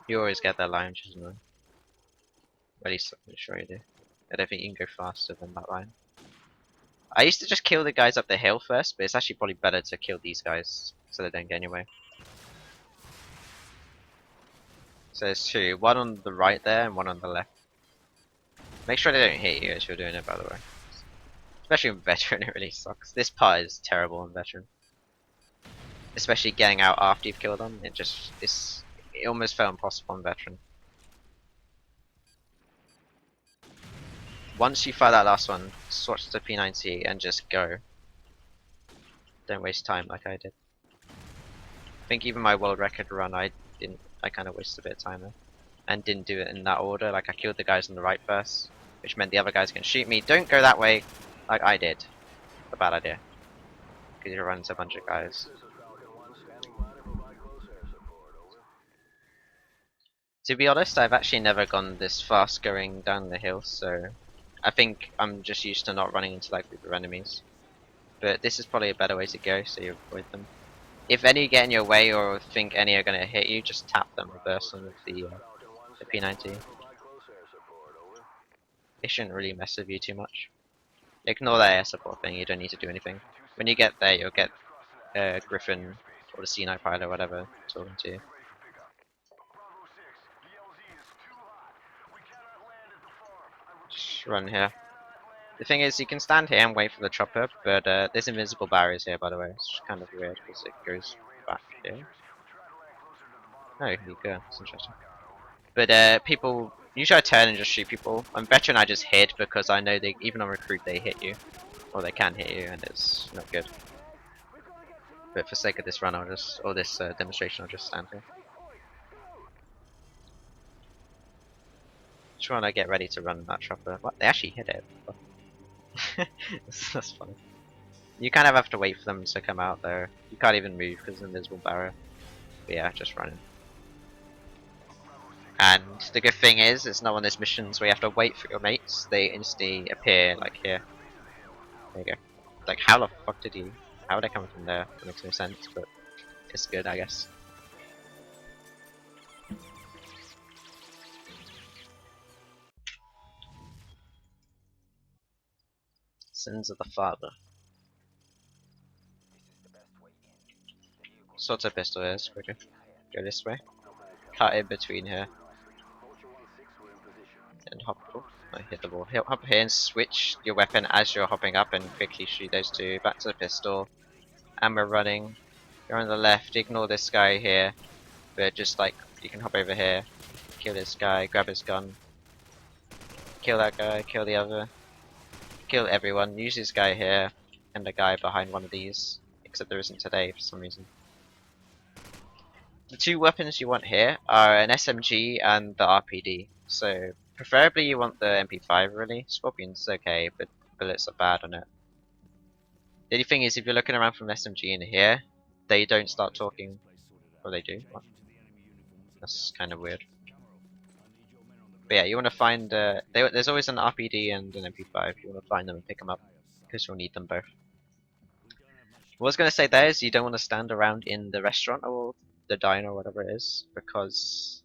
[SPEAKER 1] You always get that line, which is annoying. At least I'm sure you do. I don't think you can go faster than that line. I used to just kill the guys up the hill first, but it's actually probably better to kill these guys so they don't get anywhere. So there's 2, one on the right there and one on the left. Make sure they don't hit you as you're doing it, by the way. Especially in veteran, it really sucks. This part is terrible in veteran. Especially getting out after you've killed them, it almost felt impossible in veteran. Once you fire that last one, switch to P90 and just go. Don't waste time like I did. I think even my world record run, I kind of wasted a bit of time there. And didn't do it in that order, like I killed the guys on the right first, which meant the other guys can shoot me. Don't go that way, like I did. It's a bad idea. Because you run into a bunch of guys. To be honest, I've actually never gone this fast going down the hill, so I think I'm just used to not running into that group of enemies. But this is probably a better way to go, so you avoid them. If any get in your way or think any are going to hit you, just tap them, reverse them with the P90. It shouldn't really mess with you too much. Ignore that air support thing, you don't need to do anything. When you get there, you'll get Griffin or the C9 pilot or whatever talking to you. Just run here. The thing is, you can stand here and wait for the chopper, but there's invisible barriers here, by the way. It's kind of weird because it goes back here. Oh, you go. It's interesting. But people usually I turn and just shoot people. On veteran, I just hid because I know they even on recruit they hit you, or they can hit you, and it's not good. But for sake of this run, I'll just or this demonstration, I'll just stand here. Just want to get ready to run that chopper. What? They actually hit it. That's funny. You kind of have to wait for them to come out though. You can't even move because of the invisible barrier. But yeah, just running. And the good thing is, it's not one of those missions where you have to wait for your mates. They instantly appear like here. There you go. Like how the fuck did you? How would I come from there? That makes no sense, but it's good, I guess. Sins of the father. Sort of pistol is quicker. Go this way. Cut in between here. And hop. Oh, I hit the wall. Hop here and switch your weapon as you're hopping up and quickly shoot those two. Back to the pistol. And we're running. You're on the left. Ignore this guy here. But just like, you can hop over here. Kill this guy. Grab his gun. Kill that guy. Kill the other. Kill everyone. Use this guy here. And the guy behind one of these. Except there isn't today for some reason. The two weapons you want here are an SMG and the RPD. So preferably you want the MP5 really. Scorpion's okay, but bullets are bad on it. The only thing is if you're looking around from SMG in here, they don't start talking. Or they do. What? That's kind of weird. But yeah, you want to find there's always an RPD and an MP5. You want to find them and pick them up because you'll need them both. What I was going to say there is you don't want to stand around in the restaurant or the diner or whatever it is because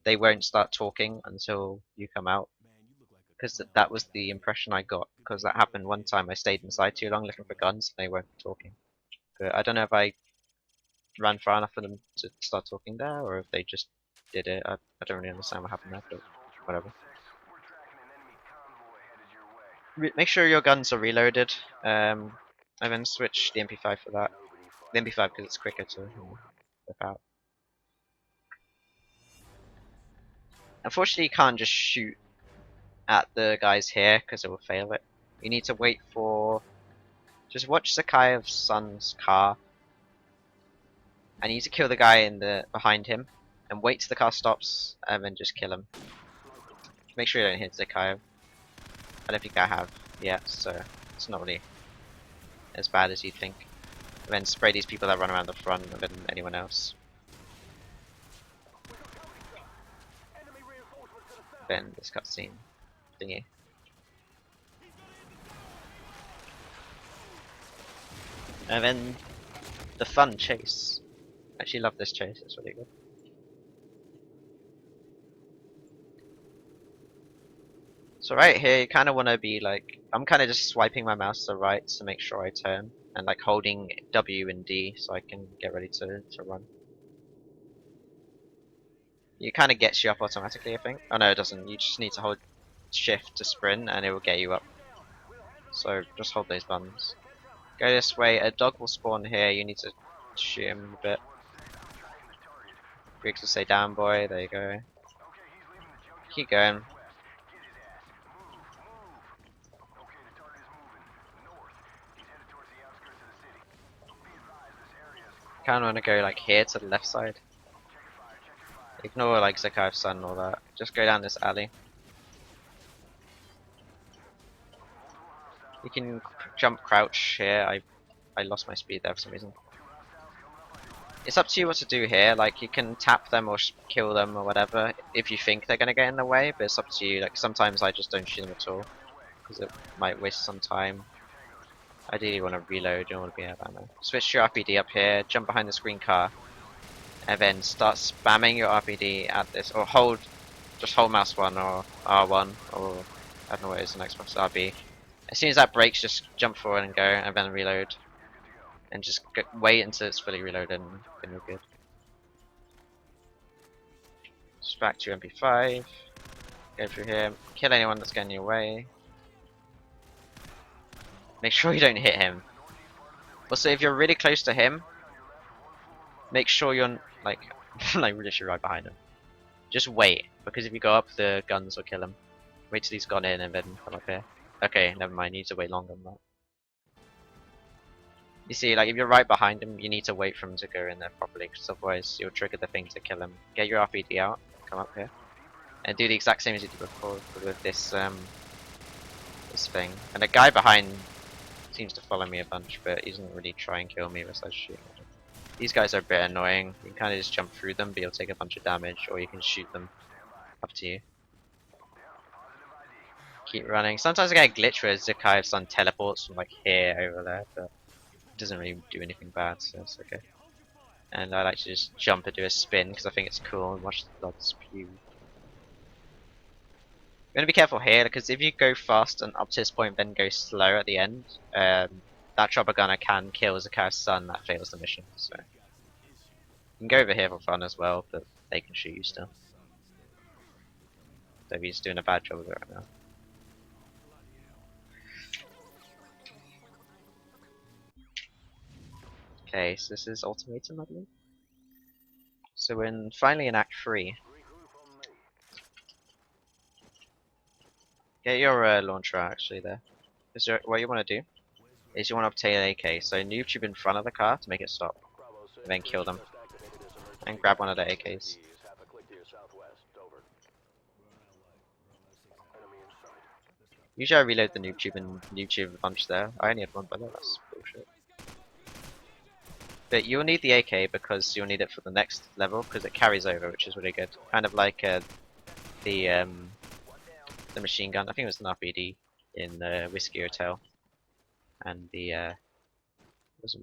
[SPEAKER 1] they won't start talking until you come out. Because that was the impression I got. Because that happened one time. I stayed inside too long looking for guns and they weren't talking. But I don't know if I ran far enough for them to start talking there or if they just did it. I don't really understand what happened there, but whatever. Make sure your guns are reloaded. And then switch the MP5 for that. The MP5 because it's quicker to whip out. Unfortunately, you can't just shoot at the guys here because it will fail it. You need to wait for. Just watch Zakai's son's car. And you need to kill the guy in the behind him, and wait till the car stops, and then just kill him. Make sure you don't hit Zakai. I don't think I have yet, so it's not really as bad as you'd think. And then spray these people that run around the front of anyone else. Then this cutscene thingy. And then the fun chase. I actually love this chase, it's really good. So right here, you kind of want to be like, I'm kind of just swiping my mouse to the right to make sure I turn, and like holding W and D so I can get ready to run. It kind of gets you up automatically, I think. Oh no, it doesn't. You just need to hold shift to sprint, and it will get you up. So just hold those buttons. Go this way. A dog will spawn here. You need to shoot him a bit. Griggs will say down, boy. There you go. Keep going. Kind of want to go like here to the left side. Ignore like Zakai's son and all that. Just go down this alley. You can jump crouch here. I lost my speed there for some reason. It's up to you what to do here. Like, you can tap them or kill them or whatever if you think they're gonna get in the way, but it's up to you. Like, sometimes I just don't shoot them at all because it might waste some time. Ideally, you want to reload. You don't want to be out of ammo. Switch your RPD up here. Jump behind the screen car, and then start spamming your RPD at this, or hold, just hold mouse 1 or R1 or I don't know what it is on Xbox, RB. As soon as that breaks, just jump forward and go, and then reload. And just wait until it's fully reloaded, and then you're good. Just back to your MP5. Go through here. Kill anyone that's getting in your way. Make sure you don't hit him. Also, if you're really close to him, make sure you're like, like literally right behind him. Just wait, because if you go up, the guns will kill him. Wait till he's gone in and then come up here. Okay, never mind. You need to wait longer than that. You see, like if you're right behind him, you need to wait for him to go in there properly, because otherwise you'll trigger the thing to kill him. Get your RPD out, come up here, and do the exact same as you did before with this this thing. And the guy behind seems to follow me a bunch, but he doesn't really try and kill me besides shooting at him. These guys are a bit annoying. You can kind of just jump through them, but you'll take a bunch of damage, or you can shoot them. Up to you. Keep running. Sometimes I get a glitch where Zakai's teleports from like here over there, but it doesn't really do anything bad, so it's okay. And I like to just jump and do a spin because I think it's cool and watch the blood spew. You're gonna be careful here because if you go fast and up to this point, then go slow at the end, that chopper gunner can kill Zakai's son. That fails the mission. So you can go over here for fun as well, but they can shoot you still. So he's doing a bad job of it right now. Okay, so this is Ultimatum, I believe. So we're finally in Act 3. Get your launcher out actually there. What you want to do is you want to obtain an AK. So noob tube in front of the car to make it stop. And then kill them. And grab one of the AKs. Usually I reload the noob tube and noob tube a bunch there. I only had one bullet, that's bullshit. But you'll need the AK because you'll need it for the next level because it carries over, which is really good. Kind of like the machine gun. I think it was an RPD in the Whiskey Hotel, and the what was it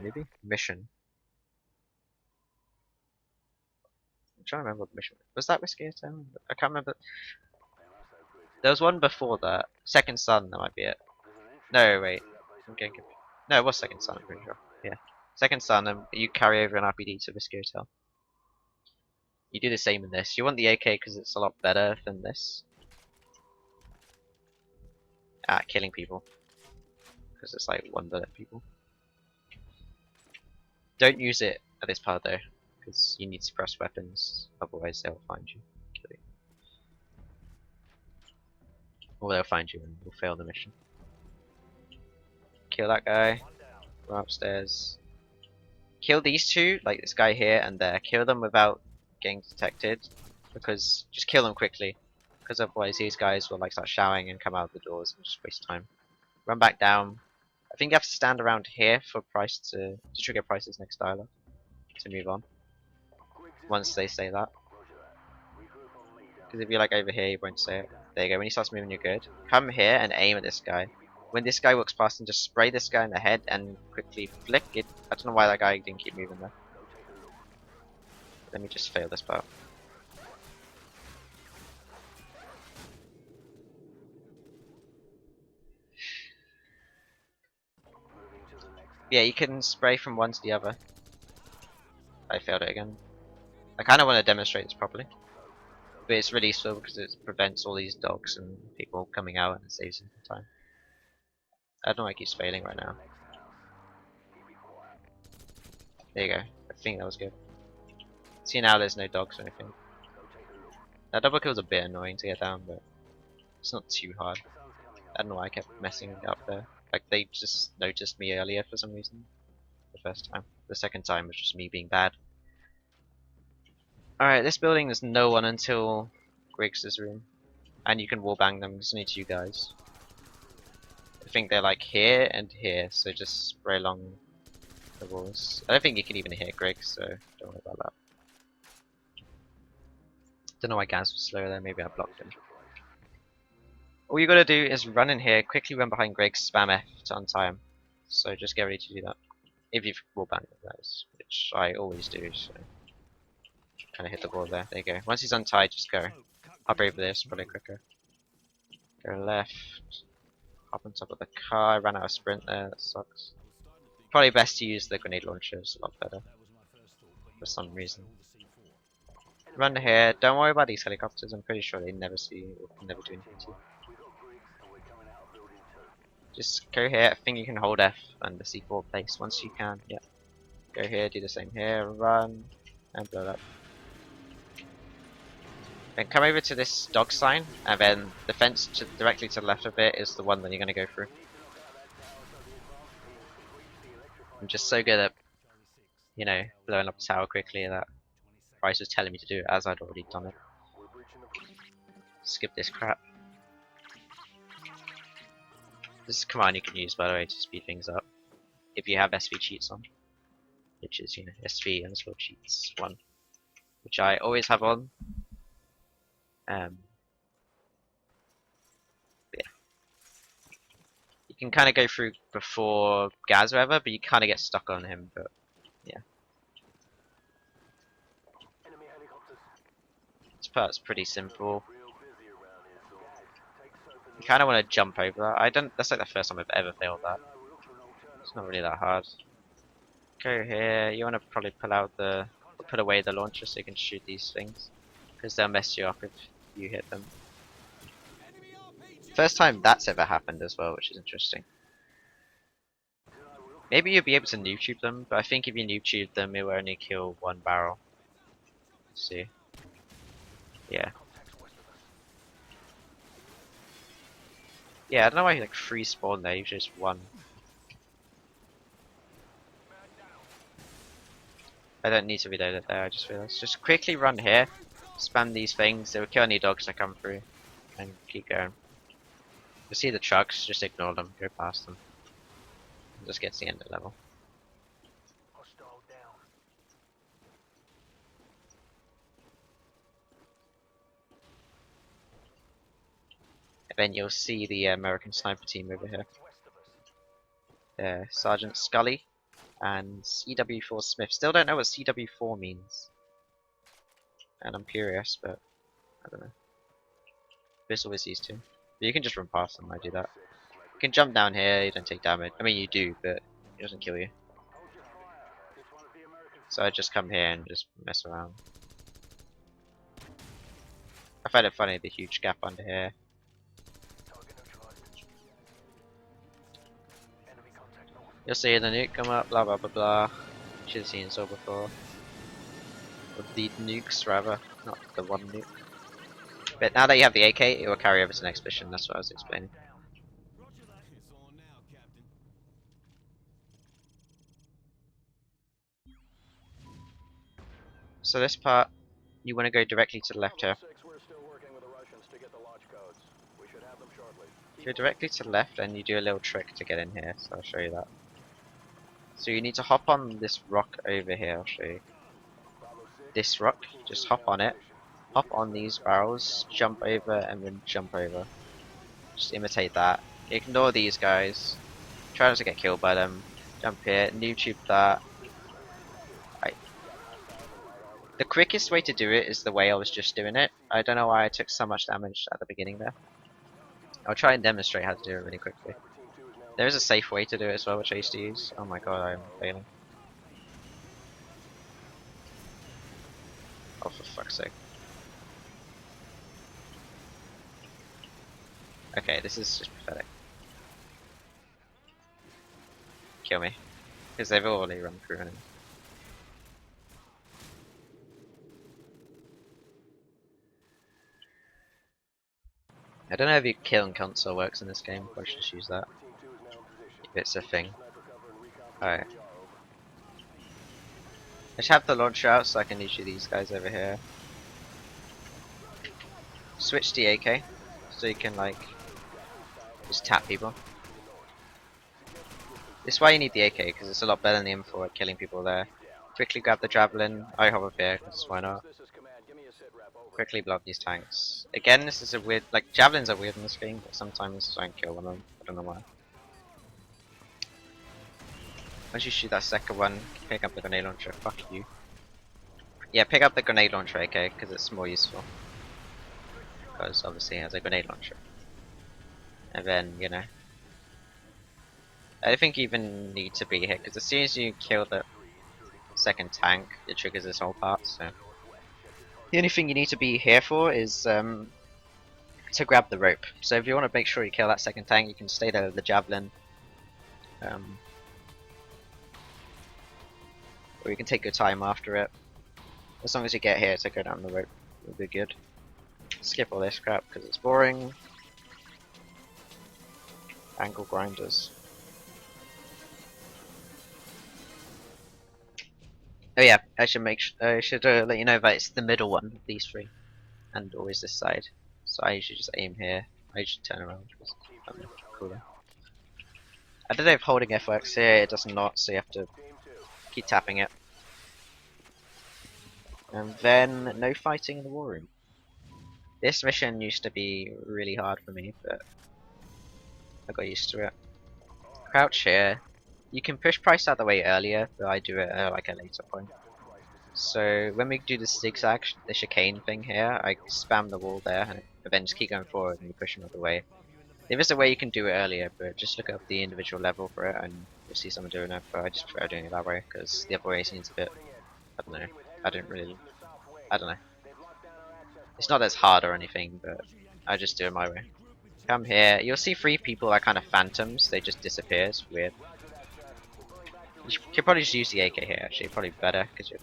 [SPEAKER 1] movie? Mission. I'm trying to remember what the mission was. That Whiskey Hotel? I can't remember. There was one before that. Second Son, that might be it. No, wait. I'm getting confused. No, it was Second Son, I'm pretty sure. Yeah. Second Son, and you carry over an RPD to Whiskey Hotel. You do the same in this. You want the AK because it's a lot better than this. At killing people. Because it's like one bullet people. Don't use it at this part though, because you need suppressed weapons, otherwise they'll find you. Kill you. Or they'll find you and you'll fail the mission. Kill that guy. Go upstairs. Kill these two, like this guy here and there. Kill them without getting detected, because just kill them quickly, because otherwise these guys will like start shouting and come out of the doors and just waste time. Run back down. I think you have to stand around here for Price to trigger Price's next dialogue to move on. Once they say that, because if you're like over here, you won't say it. There you go. When he starts moving, you're good. Come here and aim at this guy. When this guy walks past, and just spray this guy in the head and quickly flick it. I don't know why that guy didn't keep moving there. Let me just fail this part. Yeah, you can spray from one to the other. I failed it again. I kind of want to demonstrate this properly. But it's really useful because it prevents all these dogs and people coming out and it saves them time. I don't know why it keeps failing right now. There you go. I think that was good. See, now there's no dogs or anything. That double kill's a bit annoying to get down, but it's not too hard. I don't know why I kept messing up there. Like, they just noticed me earlier for some reason. The first time. The second time was just me being bad. Alright, this building there's no one until Griggs' room. And you can wallbang them, there's only two guys. I think they're like here and here, so just spray along the walls. I don't think you can even hit Greg, so don't worry about that. Don't know why Gaz was slow there, maybe I blocked him. All you gotta do is run in here, quickly run behind Greg, spam F to untie him. So just get ready to do that. If you've wallbanged with those, which I always do, so kind of hit the wall there. There you go. Once he's untied, just go. Hop over this, probably quicker. Go left. Hop on top of the car. I ran out of sprint there, that sucks. Probably best to use the grenade launcher, it's a lot better. For some reason. Run here, don't worry about these helicopters, I'm pretty sure they never see you or can never do anything to you. Just go here, I think you can hold F and the C4 place once you can, yeah. Go here, do the same here, run, and blow it up. Then come over to this dog sign, and then the fence directly to the left of it is the one that you're going to go through. I'm just so good at, you know, blowing up a tower quickly that Price was telling me to do it as I'd already done it. Skip this crap. This is a command you can use, by the way, to speed things up. If you have SV cheats on. Which is, you know, SV underscore cheats 1. Which I always have on. Yeah. You can kind of go through before Gaz or whatever, but you kind of get stuck on him, but yeah. This part's pretty simple. You kind of want to jump over that. That's like the first time I've ever failed that. It's not really that hard. Go here. You want to probably put away the launcher so you can shoot these things, because they'll mess you up if you hit them. First time that's ever happened as well, which is interesting. Maybe you'll be able to noob tube them, but I think if you noob tube them, it will only kill one barrel. Let's see. Yeah. Yeah, I don't know why he like free spawned there, he just won. I don't need to reload it there, I just realized. Just quickly run here, spam these things, they will kill any dogs that come through, and keep going. You see the trucks, just ignore them, go past them. And just get to the end of the level. And then you'll see the American sniper team over here. Sergeant Scully and CW4 Smith. Still don't know what CW4 means. And I'm curious, but I don't know. This always these two. But you can just run past them, I do that. You can jump down here, you don't take damage. I mean you do, but it doesn't kill you. So I just come here and just mess around. I find it funny, the huge gap under here. You'll see the nuke come up, blah blah blah blah. Should have seen this all before. Or the nukes rather, not the one nuke. But now that you have the AK, it will carry over to the next mission, that's what I was explaining. So this part, you want to go directly to the left here. Go directly to the left and you do a little trick to get in here, so I'll show you that. So you need to hop on this rock over here, I'll show you. This rock, just hop on it. Hop on these barrels, jump over and then jump over. Just imitate that. Ignore these guys. Try not to get killed by them. Jump here, noob tube that. Right. The quickest way to do it is the way I was just doing it. I don't know why I took so much damage at the beginning there. I'll try and demonstrate how to do it really quickly. There is a safe way to do it as well, which I used to use. Oh my god, I'm failing. Oh, for fuck's sake. Okay, this is just pathetic. Kill me. Because they've already run through him. I don't know if your killing console works in this game, but I should just use that. If it's a thing. Alright. I just have the launcher out so I can issue these guys over here. Switch to AK, so you can like just tap people. This is why you need the AK, because it's a lot better than the M4 at killing people there. Quickly grab the javelin. I hop up here, because why not? Quickly blow up these tanks. Again, this is a weird, like, javelins are weird in this game, but sometimes I don't kill one of them. I don't know why. Once you shoot that second one, pick up the grenade launcher. Fuck you. Yeah, pick up the grenade launcher, okay, because it's more useful. Because obviously it has a grenade launcher. And then, you know. I don't think you even need to be here, because as soon as you kill the second tank, it triggers this whole part, so. The only thing you need to be here for is to grab the rope. So if you want to make sure you kill that second tank, you can stay there with the javelin. Or you can take your time after it. As long as you get here to go down the rope, it'll be good. Skip all this crap because it's boring. Angle grinders. Oh yeah, I should let you know that it's the middle one of these three, and always this side. So I usually just aim here. I should turn around. Cooler. I don't know if holding F works here. It does not, so you have to keep tapping it. And then no fighting in the war room. This mission used to be really hard for me, but I got used to it. Crouch here. You can push Price out of the way earlier, but I do it at like a later point. So when we do the zigzag, the chicane thing here, I spam the wall there, and then just keep going forward and you push him out of the way. There is a way you can do it earlier, but just look up the individual level for it and you'll see someone doing it, but I just prefer doing it that way, because the other way seems a bit, I don't know, I don't know. It's not as hard or anything, but I just do it my way. Come here, you'll see three people are kind of phantoms, they just disappear, it's weird. You could probably just use the AK here actually, probably better, because it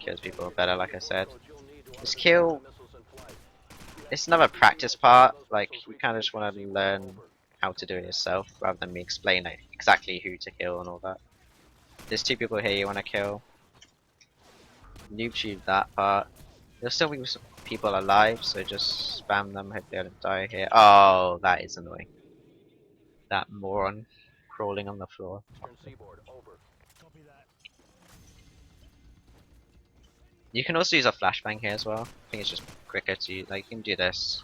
[SPEAKER 1] kills people better like I said. This kill, it's another practice part, like you kind of just want to learn how to do it yourself, rather than me explain like, exactly who to kill and all that. There's two people here you want to kill. Noob tube that part. There'll still be some people alive, so just spam them, hope they don't die here. Oh, that is annoying. That moron crawling on the floor. You can also use a flashbang here as well. I think it's just quicker to, like, you can do this.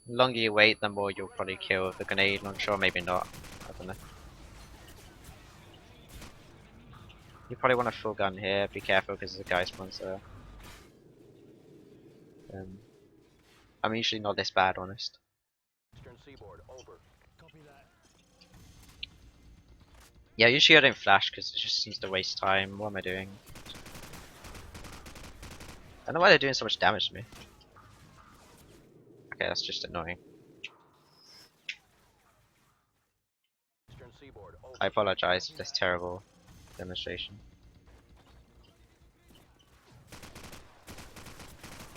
[SPEAKER 1] The longer you wait, the more you'll probably kill the grenade launcher, or maybe not. I don't know. You probably want a full gun here, be careful because there's a guy spawns there. I'm usually not this bad, honest. Yeah, usually I don't flash because it just seems to waste time. What am I doing? I don't know why they're doing so much damage to me. Okay, that's just annoying. I apologise for this terrible demonstration.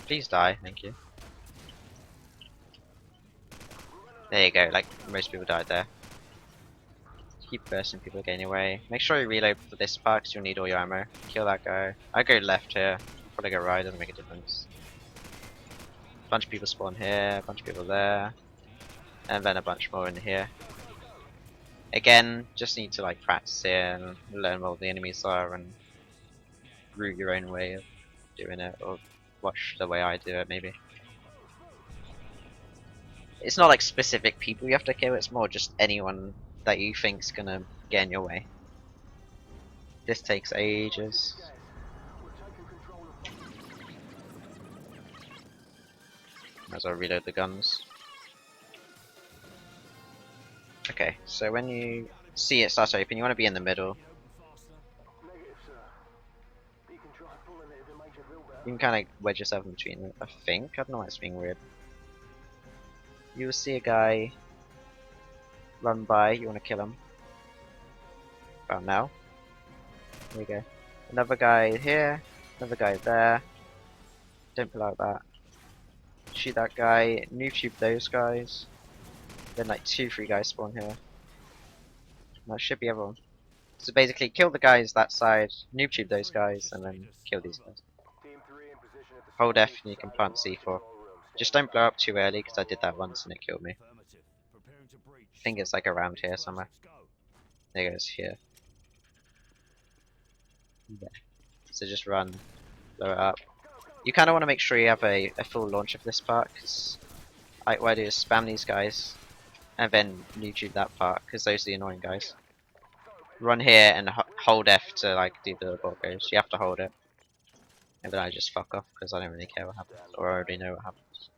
[SPEAKER 1] Please die, thank you. There you go, like most people died there. Keep bursting people getting away. Make sure you reload for this part because you'll need all your ammo. Kill that guy. I go left here. Probably go right, doesn't make a difference. A bunch of people spawn here, a bunch of people there. And then a bunch more in here. Again, just need to like practice here and learn what the enemies are and route your own way of doing it, or watch the way I do it maybe. It's not like specific people you have to kill, it's more just anyone that you think's gonna get in your way. This takes ages. Might as well reload the guns. Okay, so when you see it start to open, you want to be in the middle. You can kind of wedge yourself in between them, I think. I don't know why it's being weird. You will see a guy run by, you want to kill him. About now. There you go. Another guy here, another guy there. Don't pull out that. Shoot that guy, noob tube those guys. Then like 2-3 guys spawn here. That should be everyone. So basically kill the guys that side, noob tube those guys, and then kill these guys. Hold F and you can plant C4. Just don't blow up too early because I did that once and it killed me. think it's like around here somewhere. There it goes, here. There. So just run, blow it up. You kind of want to make sure you have a full launch of this part, because what I do is spam these guys, and then YouTube that part, because those are the annoying guys. Run here and hold F to like do the ball goes. You have to hold it. And then I just fuck off, because I don't really care what happens, or I already know what happens.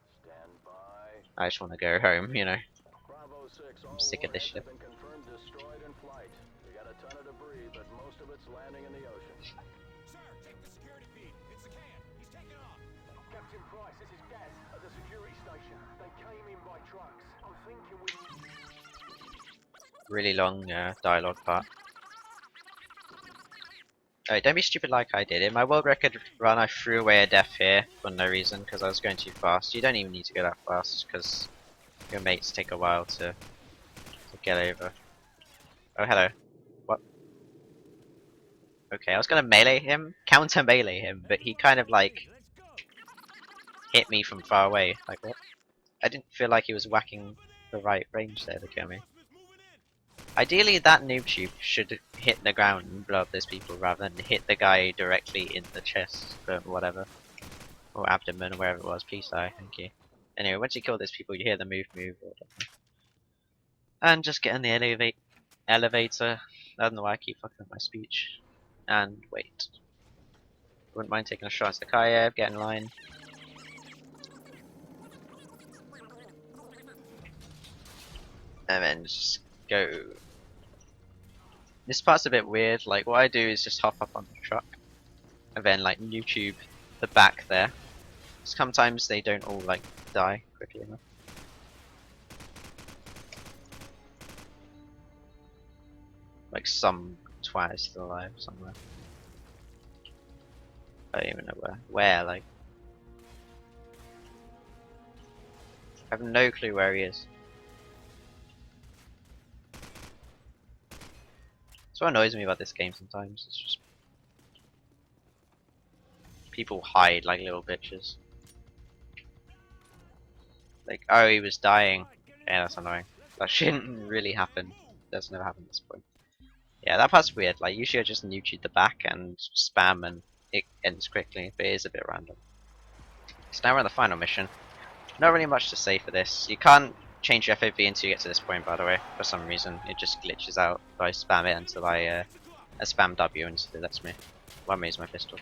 [SPEAKER 1] I just want to go home, you know. I'm sick of this shit.
[SPEAKER 3] Captain Price, this is Gaz at the security station. They came in by trucks. I'm thinking we...
[SPEAKER 1] Really long dialogue part. Alright, don't be stupid like I did. In my world record run, I threw away a death here for no reason, because I was going too fast. You don't even need to go that fast, because your mates take a while to get over. Oh, hello. What? Okay, I was gonna melee him, counter melee him, but he kind of like hit me from far away. Like what? I didn't feel like he was whacking the right range there to kill me. Ideally, that noob tube should hit the ground and blow up those people rather than hit the guy directly in the chest or whatever. Or abdomen or wherever it was. Please die, thank you. Anyway, once you kill those people, you hear the move or whatever. And just get in the elevator. I don't know why I keep fucking up my speech. And wait. Wouldn't mind taking a shot at Zakayev, get in line. And then just go. This part's a bit weird, like what I do is just hop up on the truck and then like YouTube the back there. Sometimes they don't all like die quickly enough. Like some twat is still alive somewhere. I don't even know where. Where, like? I have no clue where he is. That's what annoys me about this game sometimes. It's just people hide like little bitches. Like, oh, he was dying. Yeah, that's annoying. That shouldn't really happen. That's never happened at this point. Yeah, that part's weird. Like, usually I just nuke the back and spam and it ends quickly, but it is a bit random. So now we're on the final mission. Not really much to say for this. You can't change your FOV until you get to this point, by the way. For some reason, it just glitches out if I spam it until I spam W until it lets me. One raise my pistol.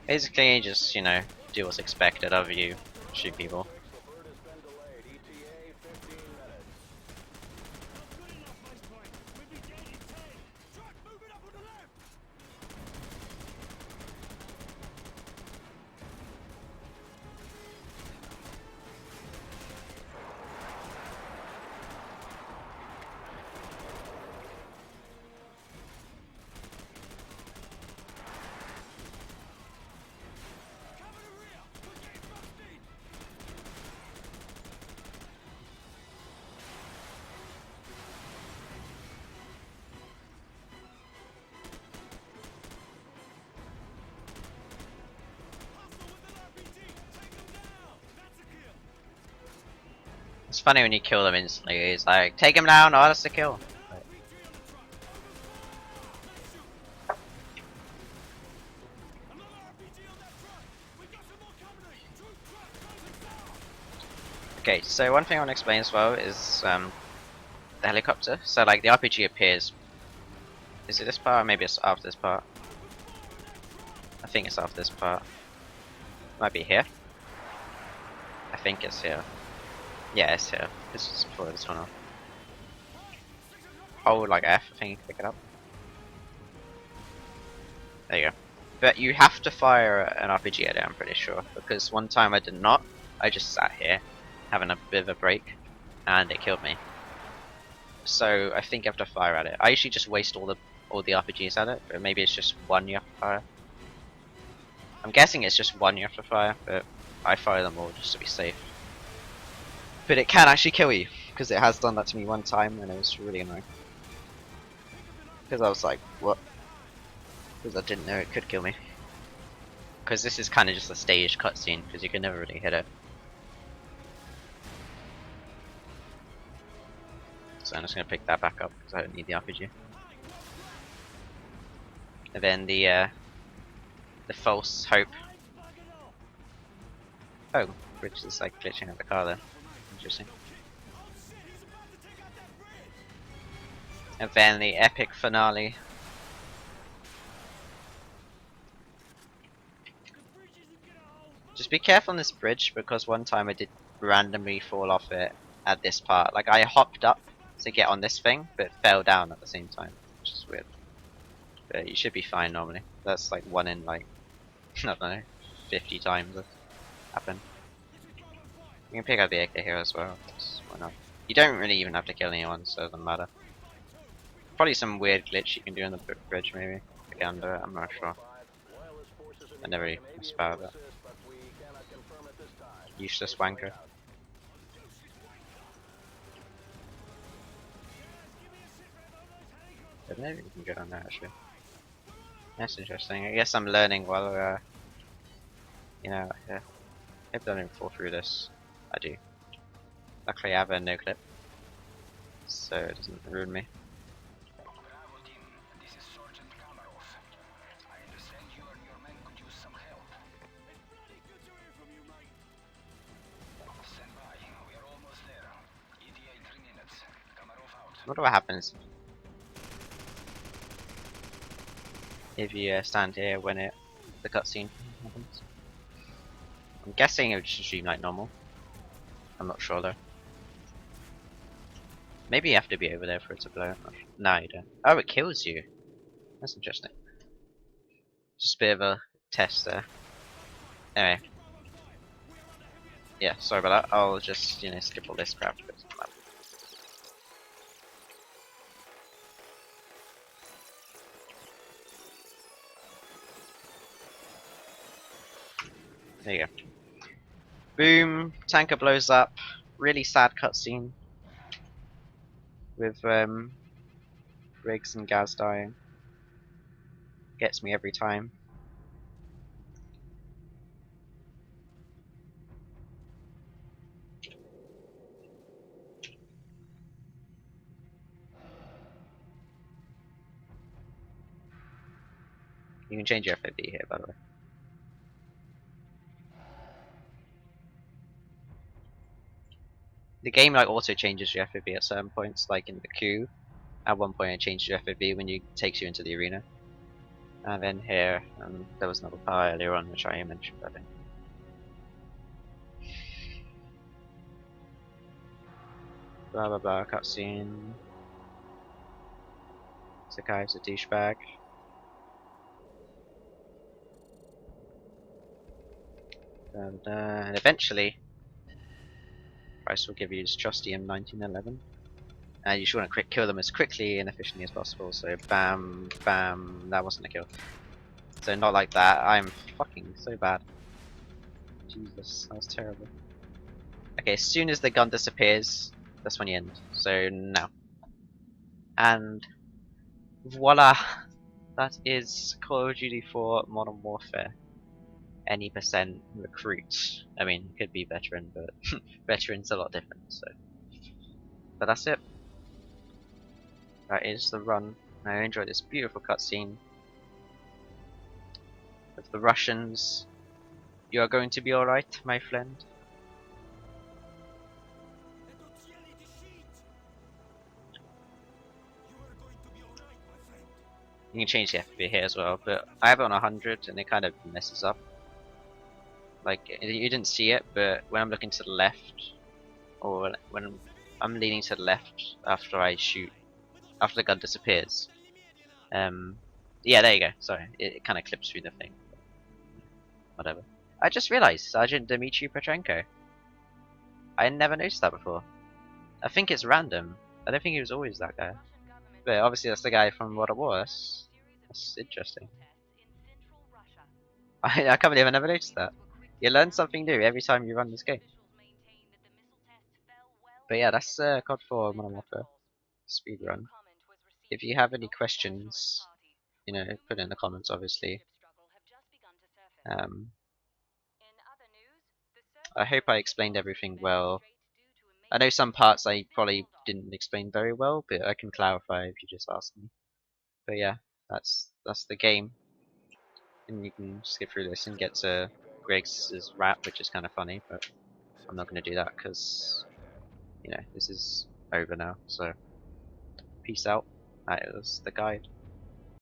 [SPEAKER 1] Basically, just, you know, do what's expected of you. Shoot people. It's funny when you kill them instantly, he's like, take him down, oh that's the kill. Okay, so one thing I want to explain as well is the helicopter. So like the RPG appears. Is it this part or maybe it's after this part? I think it's after this part. Might be here. I think it's here. Yeah, it's here. This is before this one off. Hold like F, I think you can pick it up. There you go. But you have to fire an RPG at it, I'm pretty sure. Because one time I did not. I just sat here, having a bit of a break, and it killed me. So I think you have to fire at it. I usually just waste all the RPGs at it, but maybe it's just one you have to fire. I'm guessing it's just one you have to fire, but I fire them all just to be safe. But it can actually kill you, because it has done that to me one time and it was really annoying. Because I was like, what? Because I didn't know it could kill me. Because this is kind of just a staged cutscene, because you can never really hit it. So I'm just gonna pick that back up because I don't need the RPG. And then the false hope. Oh, Bridge is like glitching out the car there. Interesting. And then the epic finale. Just be careful on this bridge because one time I did randomly fall off it at this part. Like I hopped up to get on this thing, but fell down at the same time, which is weird. But you should be fine normally. That's like one in like, I don't know, 50 times that's happened. You can pick up the AK here as well, why not? You don't really even have to kill anyone, so it doesn't matter. Probably some weird glitch you can do on the bridge maybe. To get under it, I'm not sure. I never really messed about that. Useless wanker. But maybe we can get on there actually. That's interesting. I guess I'm learning while you know, yeah. Hope I don't fall through this. I do. Luckily I have a no clip, so it doesn't ruin me. I wonder what happens if you stand here when the cutscene happens. I'm guessing it would just stream like normal. I'm not sure though. Maybe you have to be over there for it to blow. No, you don't. Oh, it kills you. That's interesting. Just a bit of a test there. Anyway. Yeah, sorry about that. I'll just, you know, skip all this crap. There you go. Boom! Tanker blows up. Really sad cutscene. With Riggs and Gaz dying. Gets me every time. You can change your FOV here, by the way. The game like auto changes your FOV at certain points, like in the Coup. At one point it changed your FOV when it takes you into the arena. And then here, there was another part earlier on which I mentioned, I think. Blah blah blah, cutscene. The guy's a douchebag. And eventually, Price will give you his trusty M1911. And you should want to kill them as quickly and efficiently as possible. So bam, bam, that wasn't a kill. So not like that. I'm fucking so bad. Jesus, that was terrible. Okay, as soon as the gun disappears, that's when you end. So now. And voila! That is Call of Duty 4 Modern Warfare. Any percent recruit. I mean, it could be veteran, but veteran's a lot different, so. But that's it. That is the run. I enjoyed this beautiful cutscene with the Russians. You are going to be alright, my friend. You can change the FOV here as well, but I have it on 100 and it kind of messes up. Like, you didn't see it, but when I'm looking to the left, or when I'm leaning to the left after I shoot, after the gun disappears. Yeah, there you go. Sorry, it kind of clips through the thing. Whatever. I just realized Sergeant Dmitry Petrenko. I never noticed that before. I think it's random. I don't think he was always that guy. But obviously that's the guy from World of War. That's interesting. I can't believe I never noticed that. You learn something new every time you run this game. But yeah, that's COD 4 Modern Warfare Speedrun. If you have any questions, you know, put it in the comments obviously. I hope I explained everything well. I know some parts I probably didn't explain very well, but I can clarify if you just ask me. But yeah, that's the game. And you can skip through this and get to Griggs's rap, which is kind of funny, but I'm not going to do that because, you know, this is over now. So, peace out. That is the guide.